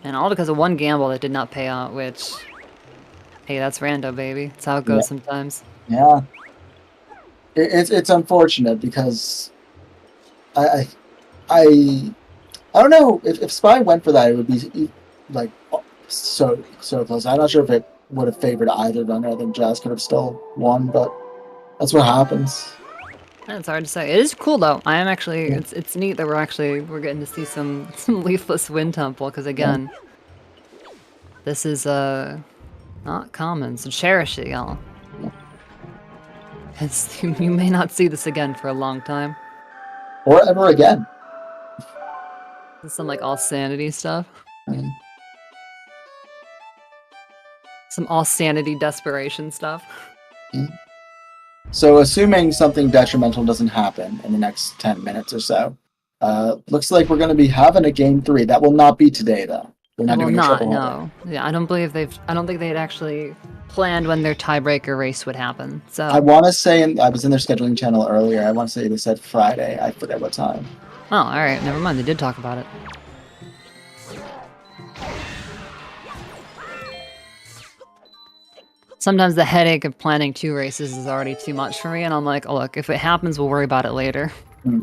and all because of one gamble that did not pay out. Which, hey, that's rando, baby. That's how it goes sometimes. Yeah, it's unfortunate because I don't know if Spy went for that, it would be like so close. I'm not sure if it would have favored either runner. I think Jazz could have still won, but that's what happens. It's hard to say. It is cool though. I am actually. It's neat that we're getting to see some leafless Wind Temple because again, this is not common. So cherish it, y'all. You may not see this again for a long time, or ever again. Some like all sanity stuff. Some all sanity desperation stuff. So assuming something detrimental doesn't happen in the next 10 minutes or so, looks like we're going to be having a game 3. That will not be today, though. We're not doing a triple no. Yeah, I don't think they'd actually planned when their tiebreaker race would happen. So I want to say, I was in their scheduling channel earlier. I want to say they said Friday. I forget what time. Oh, all right. Never mind. They did talk about it. Sometimes the headache of planning 2 races is already too much for me, and I'm like, oh, look, if it happens, we'll worry about it later. Hmm.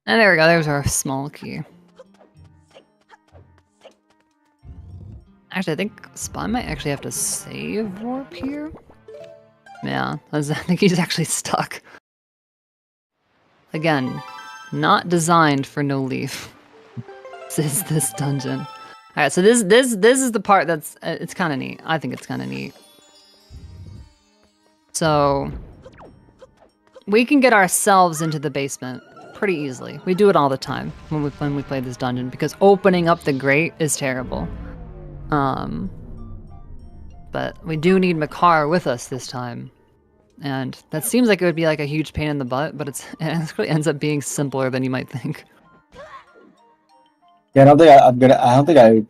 And there we go, there's our small key. Actually, I think Spy might actually have to save warp here. Yeah, I think he's actually stuck. Again, not designed for no leaf. This is this dungeon. All right, so this is the part that's it's kind of neat. I think it's kind of neat. So we can get ourselves into the basement pretty easily. We do it all the time when we play this dungeon because opening up the grate is terrible. But we do need Makar with us this time. And that seems like it would be like a huge pain in the butt, but it actually ends up being simpler than you might think. Yeah, I don't think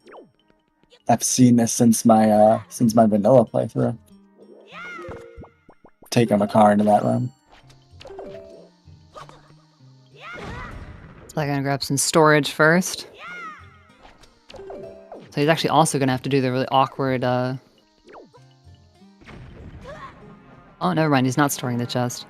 I've seen this since my vanilla playthrough. Taking my car into that room. So I'm gonna grab some storage first. So he's actually also gonna have to do the really awkward Oh, never mind, he's not storing the chest.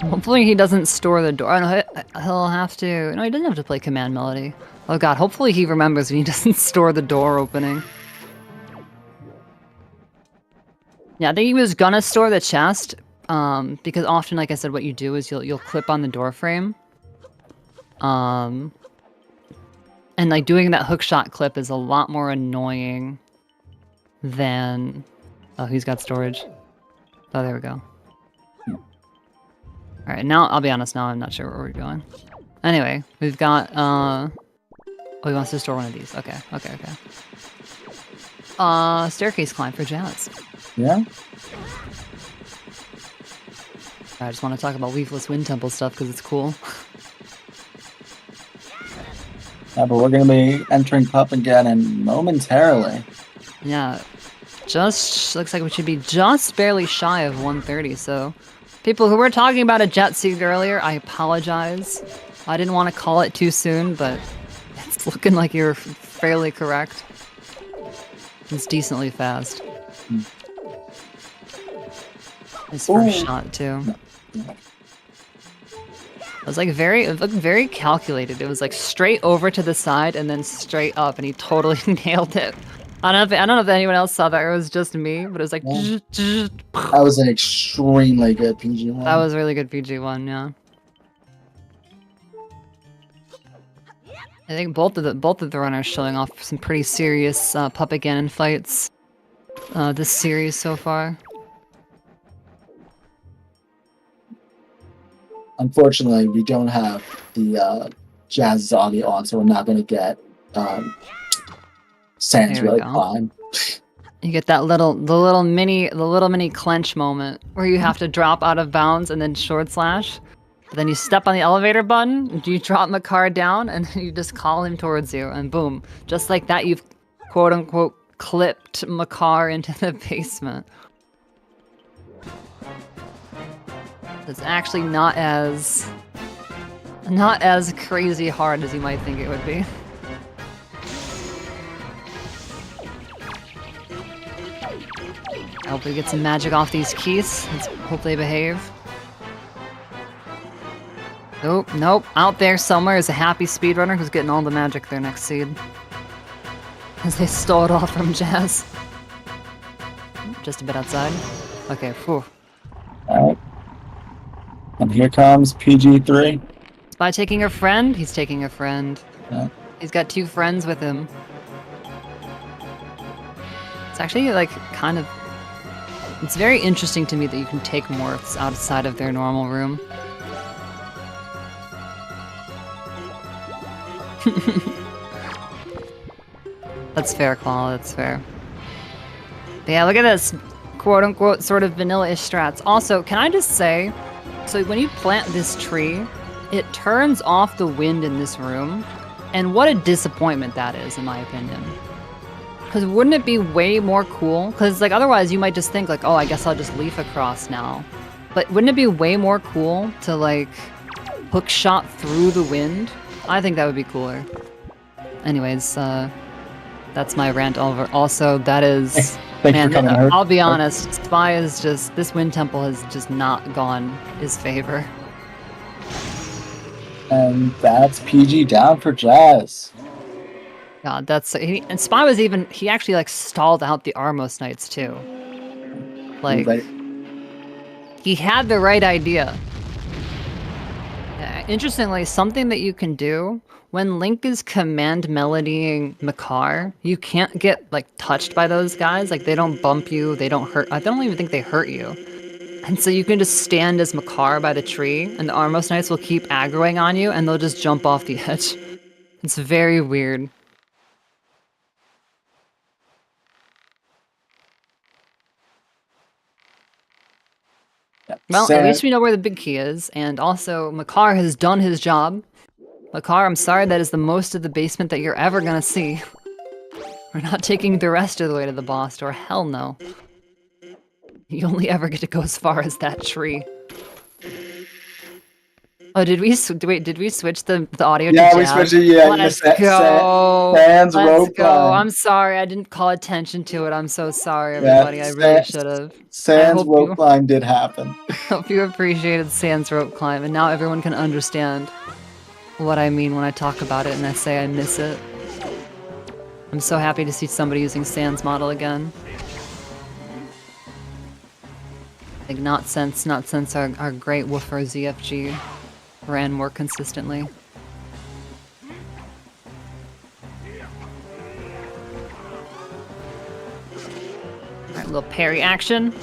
Hopefully he doesn't store the door. Oh, no, he'll have to... No, he doesn't have to play command melody. Oh god, hopefully he remembers when he doesn't store the door opening. Yeah, I think he was gonna store the chest, because often, like I said, what you do is you'll clip on the door frame. And like doing that hookshot clip is a lot more annoying than... Oh, he's got storage. Oh, there we go. Alright, now, I'll be honest, now I'm not sure where we're going. Anyway, we've got, Oh, he wants to store one of these. Okay. Staircase climb for Jazz. Yeah? I just want to talk about Leafless Wind Temple stuff because it's cool. Yeah, but we're gonna be entering Pup again momentarily. Yeah, just looks like we should be just barely shy of 130, so... People who were talking about a jet seed earlier, I apologize. I didn't want to call it too soon, but it's looking like you're fairly correct. It's decently fast. His first shot, too. It was like it looked very calculated. It was like straight over to the side and then straight up, and he totally nailed it. I don't know if anyone else saw that, or it was just me, but it was like... Yeah. That was an extremely good PG-1. That was a really good PG-1, yeah. I think both of the runners showing off some pretty serious puppet Ganon fights this series so far. Unfortunately, we don't have the Jazz audio on, so we're not going to get Sans really climb. You get that the little mini clench moment where you have to drop out of bounds and then short slash. But then you step on the elevator button, you drop Makar down, and then you just call him towards you, and boom. Just like that, you've quote-unquote clipped Makar into the basement. It's actually not as crazy hard as you might think it would be. I hope we get some magic off these keys. Let's hope they behave. Nope. Out there somewhere is a happy speedrunner who's getting all the magic their next seed. As they stole it all from Jazz. Just a bit outside. Okay, whew. Alright. And here comes PG3. By taking a friend? He's taking a friend. Yeah. He's got 2 friends with him. It's actually like kind of... It's very interesting to me that you can take morphs outside of their normal room. That's fair, Claw, that's fair. But yeah, look at this quote-unquote sort of vanilla-ish strats. Also, can I just say, so when you plant this tree, it turns off the wind in this room, and what a disappointment that is, in my opinion. Because wouldn't it be way more cool? Because like otherwise you might just think like, oh, I guess I'll just leaf across now. But wouldn't it be way more cool to like hook shot through the wind? I think that would be cooler. Anyways, that's my rant over. Also, that is Thanks for coming, Herc. I'll be honest, Spy is just this wind temple has just not gone his favor. And that's PG down for Jazz. God, that's and Spy was even he actually like stalled out the Armos Knights too. Like he had the right idea. Interestingly, something that you can do when Link is command melodying Makar, you can't get like touched by those guys. Like they don't bump you, they don't hurt. I don't even think they hurt you. And so you can just stand as Makar by the tree, and the Armos Knights will keep aggroing on you, and they'll just jump off the edge. It's very weird. Well, at least we know where the big key is, and also Makar has done his job. Makar, I'm sorry, that is the most of the basement that you're ever gonna see. We're not taking the rest of the way to the boss door, hell no. You only ever get to go as far as that tree. Oh, did we switch the audio to Jazz? Yeah, we switched it, yeah. Let's go! Sans Let's rope go! climb. I'm sorry, I didn't call attention to it. I'm so sorry, everybody. I really should have. Sans rope climb did happen. Hope you appreciated Sans rope climb, and now everyone can understand what I mean when I talk about it and I say I miss it. I'm so happy to see somebody using Sans model again. Like not since our great woofer ZFG ran more consistently. Alright, little parry action.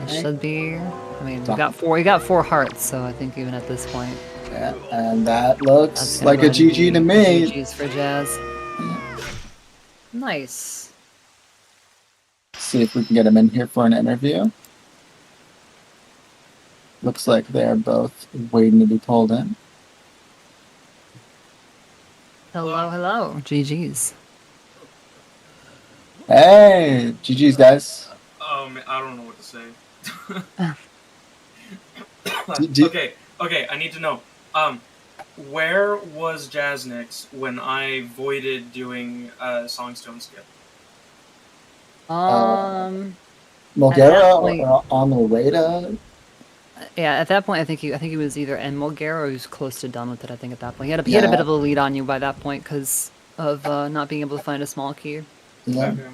Should be. I mean, we got four hearts, so I think even at this point. Yeah, and that looks like a GG to me. GG's for Jazz. Nice. See if we can get him in here for an interview. Looks like they're both waiting to be pulled in. Hello, hello. GG's. Hey, GG's, guys. I don't know what to say. Okay, I need to know. Where was Jasnix when I voided doing Songstone skip? Mulgera or on the way to? Yeah, at that point, I think he was either in Mulgera or he was close to done with it. I think at that point he had a bit of a lead on you by that point because of not being able to find a small key. Yeah. Okay.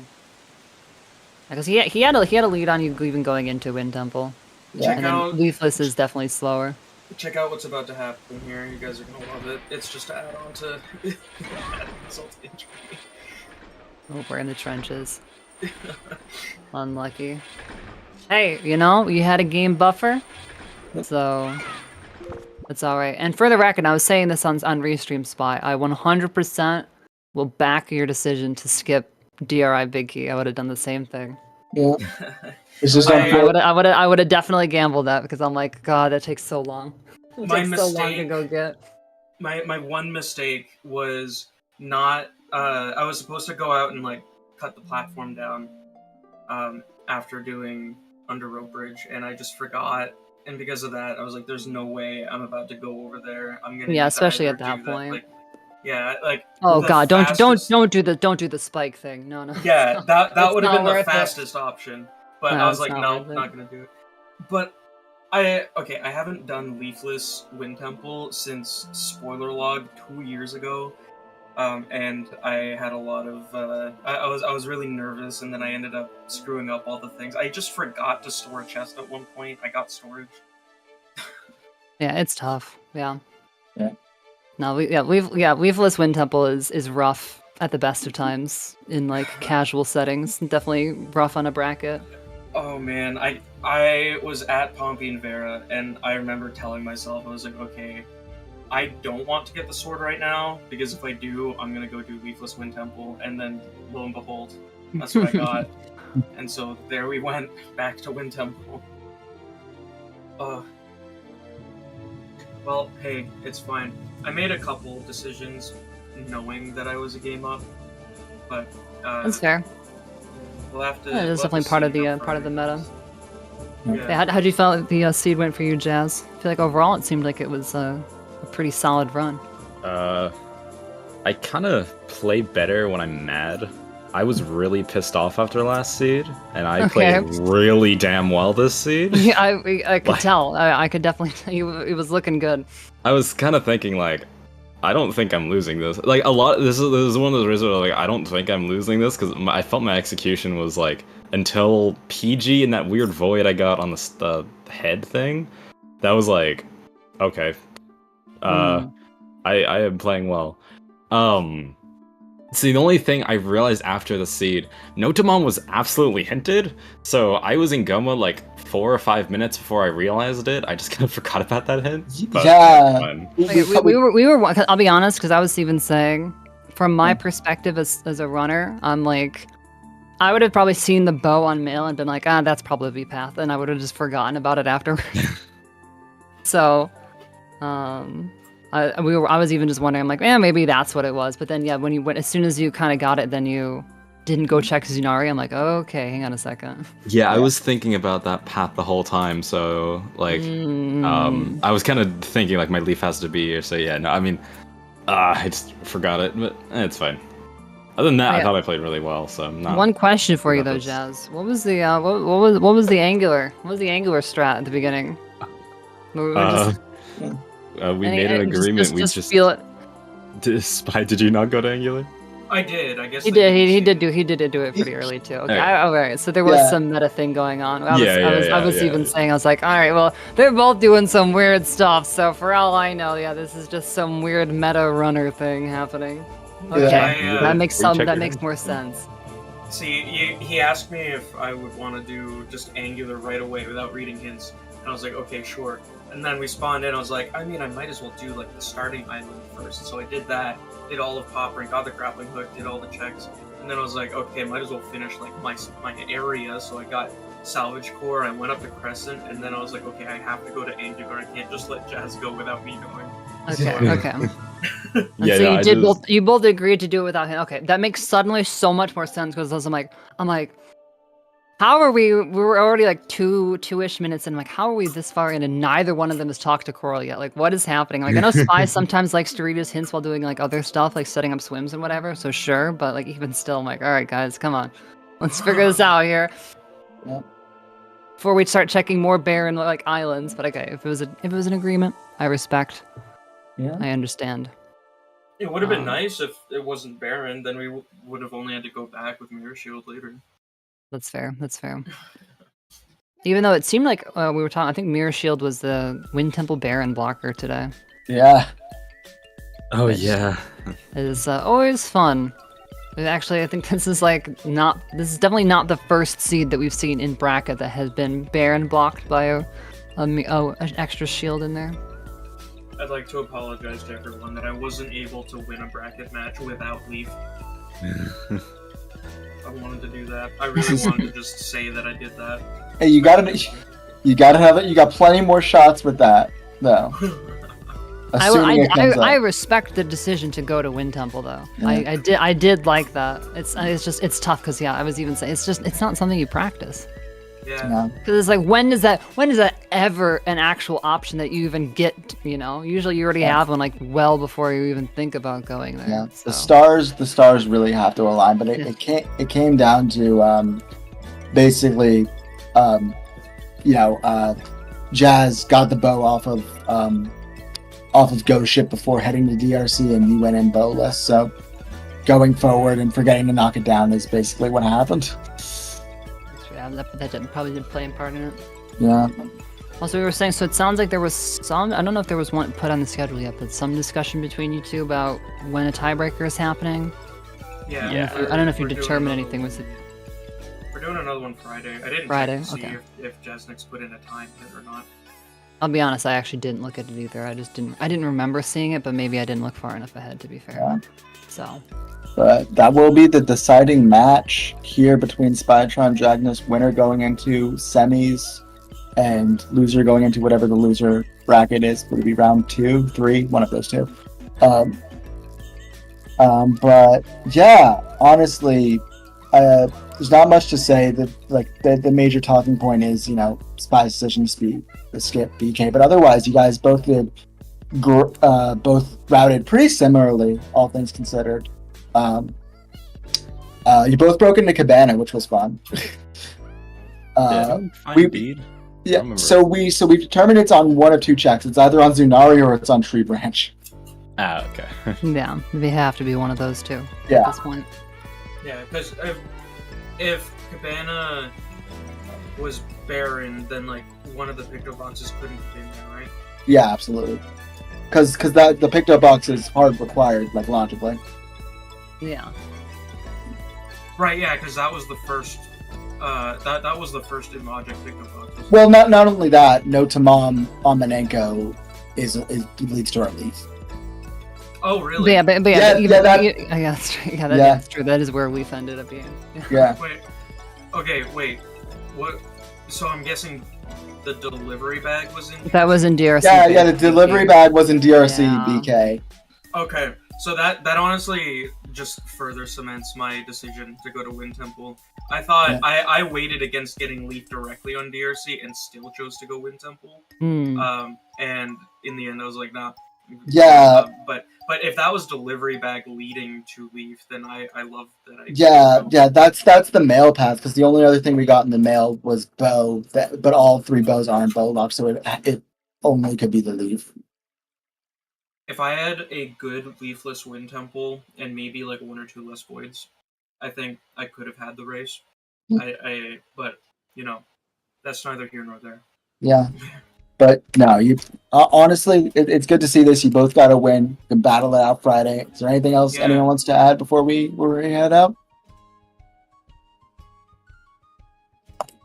Because he had a lead on you even going into Wind Temple. Yeah. And then Leafless is definitely slower. Check out what's about to happen here. You guys are gonna love it. It's just to add on to insult to injury. Oh, we're in the trenches. Unlucky. Hey, you know, you had a game buffer, so it's all right. And for the record, I was saying this on Restream Spy. I 100% will back your decision to skip DRI Big Key. I would have done the same thing. Yeah. It's just I would have definitely gambled that because I'm like, God, that takes so long. It takes so long to go get. My one mistake was not. I was supposed to go out and like cut the platform down after doing Under Rope Bridge, and I just forgot. And because of that, I was like, "There's no way I'm about to go over there. I'm gonna." Yeah, especially at that point. Like, yeah, like. Oh God! Don't do the spike thing. No. Yeah, that would have been the fastest option, but I was like, no, not gonna do it. But I haven't done Leafless Wind Temple since Spoiler Log 2 years ago. And I had a lot of I was really nervous, and then I ended up screwing up all the things. I just forgot to store a chest at one point. I got storage. Yeah, it's tough. Yeah. Yeah. No, Leafless Wind Temple is rough at the best of times in like casual settings. Definitely rough on a bracket. Oh man, I was at Pompey and Vera, and I remember telling myself, I was like, okay, I don't want to get the sword right now, because if I do, I'm gonna go do Leafless Wind Temple, and then lo and behold, that's what I got. And so there we went, back to Wind Temple. Well, hey, it's fine. I made a couple decisions knowing that I was a game up, but That's fair. We'll have to. Yeah, it's definitely part of the meta. Yeah. How'd you feel the seed went for you, Jazz? I feel like overall it seemed like it was a pretty solid run. I kind of play better when I'm mad. I was really pissed off after last seed, and I played really damn well this seed. Yeah, I could tell. I could definitely tell it was looking good. I was kind of thinking, like, I don't think I'm losing this. Like, this is one of those reasons where, like, I don't think I'm losing this, because I felt my execution was, like, until PG and that weird void I got on the head thing, that was like, okay. I am playing well. See, the only thing I realized after the seed, Notamon was absolutely hinted, so I was in Goma like 4 or 5 minutes before I realized it. I just kind of forgot about that hint. Yeah. We were. I'll be honest, because I was even saying, from my perspective as a runner, I'm like, I would have probably seen the bow on mail and been like, that's probably V-Path, and I would have just forgotten about it afterwards. So, I was even just wondering, I'm like, maybe that's what it was. But then, yeah, as soon as you kind of got it, then you didn't go check Zunari. I'm like, okay, hang on a second. Yeah, I was thinking about that path the whole time. So, like, I was kind of thinking, like, my leaf has to be here. So, yeah, no, I mean, I just forgot it, but it's fine. Other than that, I thought I played really well. So, I'm not. One question for you though, Jazz. What was the what was the angular? What was the angular strat at the beginning? We made an agreement. We just feel it. Did you not go to Angular? I did. I guess he did. He did do it pretty early too. Okay. All right. So there was some meta thing going on. I was even saying, I was like, all right, well, they're both doing some weird stuff. So for all I know, this is just some weird meta runner thing happening. Okay, that makes more sense. See, he asked me if I would want to do just Angular right away without reading hints, and I was like, okay, sure. And then we spawned in, I was like, I mean, I might as well do, like, the starting island first. So I did that, did all of Popper, got the grappling hook, did all the checks. And then I was like, okay, I might as well finish, like, my area. So I got Salvage Core, I went up to Crescent, and then I was like, okay, I have to go to Angular. I can't just let Jazz go without me going. Okay. So you both agreed to do it without him. Okay, that makes suddenly so much more sense, because I'm like, how are we were already like two-ish minutes in, like, how are we this far in and neither one of them has talked to Coral yet? Like, what is happening? Like, I know Spy sometimes likes to read his hints while doing like other stuff, like setting up swims and whatever, so sure, but like even still, I'm like, all right guys, come on. Let's figure this out here. Yep. Before we start checking more barren like islands. But okay, if it was an agreement, I respect. Yeah. I understand. It would have been nice if it wasn't barren, then we would have only had to go back with Mirror Shield later. That's fair. Even though it seemed like we were talking, I think Mirror Shield was the Wind Temple Baron blocker today. Yeah. Oh, yeah. It is always fun. Actually, I think this is definitely not the first seed that we've seen in bracket that has been Baron blocked by an extra shield in there. I'd like to apologize to everyone that I wasn't able to win a bracket match without Leaf. I wanted to do that. I really wanted to just say that I did that. Hey, you gotta have it. You got plenty more shots with that, though. I respect the decision to go to Wind Temple, though. Yeah. I did like that. It's tough because I was even saying it's not something you practice. Yeah. Because it's like, when is that ever an actual option that you even get? Usually you already have one, like, well before you even think about going there. Yeah. So. The stars really have to align, but it came down to basically, Jazz got the bow off of Ghost Ship before heading to DRC, and you went in bowless. So going forward and forgetting to knock it down is basically what happened. That probably did play a part in it. Yeah. Also, we were saying, so it sounds like there was some, I don't know if there was one put on the schedule yet, but some discussion between you two about when a tiebreaker is happening. Yeah. I don't know if you determined anything with it. We're doing another one Friday. I didn't check to see if Jasnix put in a time hit or not. I'll be honest, I actually didn't look at it either. I didn't remember seeing it, but maybe I didn't look far enough ahead, to be fair. Yeah. So. But that will be the deciding match here between Spytron, Jasnix, winner going into semis, and loser going into whatever the loser bracket is, would it be round 2, 3, one of those two. But yeah, honestly, there's not much to say. That the major talking point is, Spy's decision to skip BK, but otherwise, you guys both did both routed pretty similarly, all things considered. You both broke into Cabana, which was fun. So we've determined it's on one of two checks. It's either on Zunari or it's on Tree Branch. Ah, okay. Yeah, they have to be one of those two at this point. Yeah, because if Cabana was barren, then one of the pickup boxes couldn't fit in there, right? Yeah, absolutely. Because the pickup box is hard required, logically. Yeah. Right. Yeah, because that was the first. That was the first in logic pickup box. Well, not only that, no to Mom on Manenko leads to our leave. Oh, really? Yeah, but that's true. Yeah, that's true. That is where Leaf ended up being. Yeah. Wait. What? So I'm guessing the delivery bag was in. That was in DRC. Yeah. The delivery bag was in DRC BK. Okay, so that honestly just further cements my decision to go to Wind Temple. I thought I waited against getting Leaf directly on DRC and still chose to go Wind Temple. And in the end, I was like, nah. Yeah. But if that was delivery bag leading to Leaf, then I love that. Yeah, that's the mail path, because the only other thing we got in the mail was bow, but all 3 bows aren't bow locked, so it only could be the Leaf. If I had a good leafless Wind Temple and maybe 1 or 2 less voids, I think I could have had the race. But that's neither here nor there. Yeah. But no, you honestly, it's good to see this. You both got a win. You can battle it out Friday. Is there anything else anyone wants to add before we head out?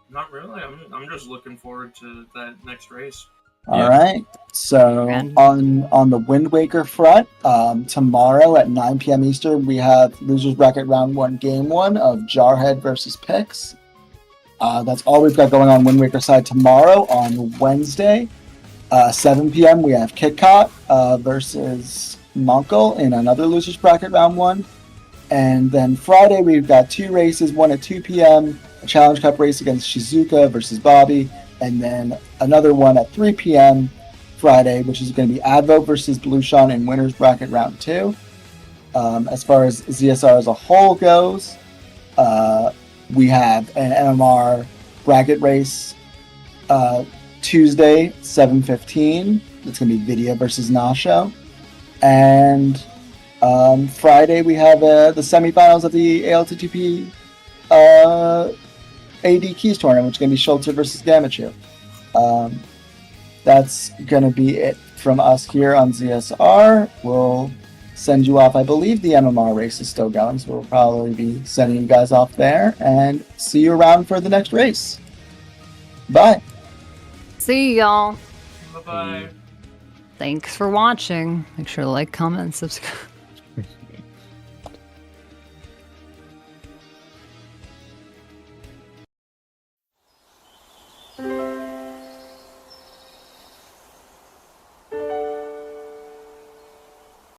Not really. I'm just looking forward to that next race. All right. So on the Wind Waker front, tomorrow at 9 p.m. Eastern, we have losers bracket round 1, game 1 of Jarhead versus Pix. That's all we've got going on Wind Waker side tomorrow. On Wednesday, 7 p.m., we have KitKat versus Monkel in another losers bracket round 1. And then Friday, we've got 2 races, one at 2 p.m., a Challenge Cup race against Shizuka versus Bobby, and then another one at 3 p.m. Friday, which is going to be Advo versus Blueshawn in winners bracket round 2. As far as ZSR as a whole goes, we have an MMR bracket race Tuesday, 7:15. It's going to be Vidya versus Nasho. And Friday, we have the semifinals of the ALTTP AD Keys tournament, which is going to be Schultzer versus Gamachu. That's going to be it from us here on ZSR. We'll send you off. I believe the MMR race is still going, so we'll probably be sending you guys off there, and see you around for the next race. Bye. See y'all. Bye-bye. Thanks for watching. Make sure to like, comment, and subscribe.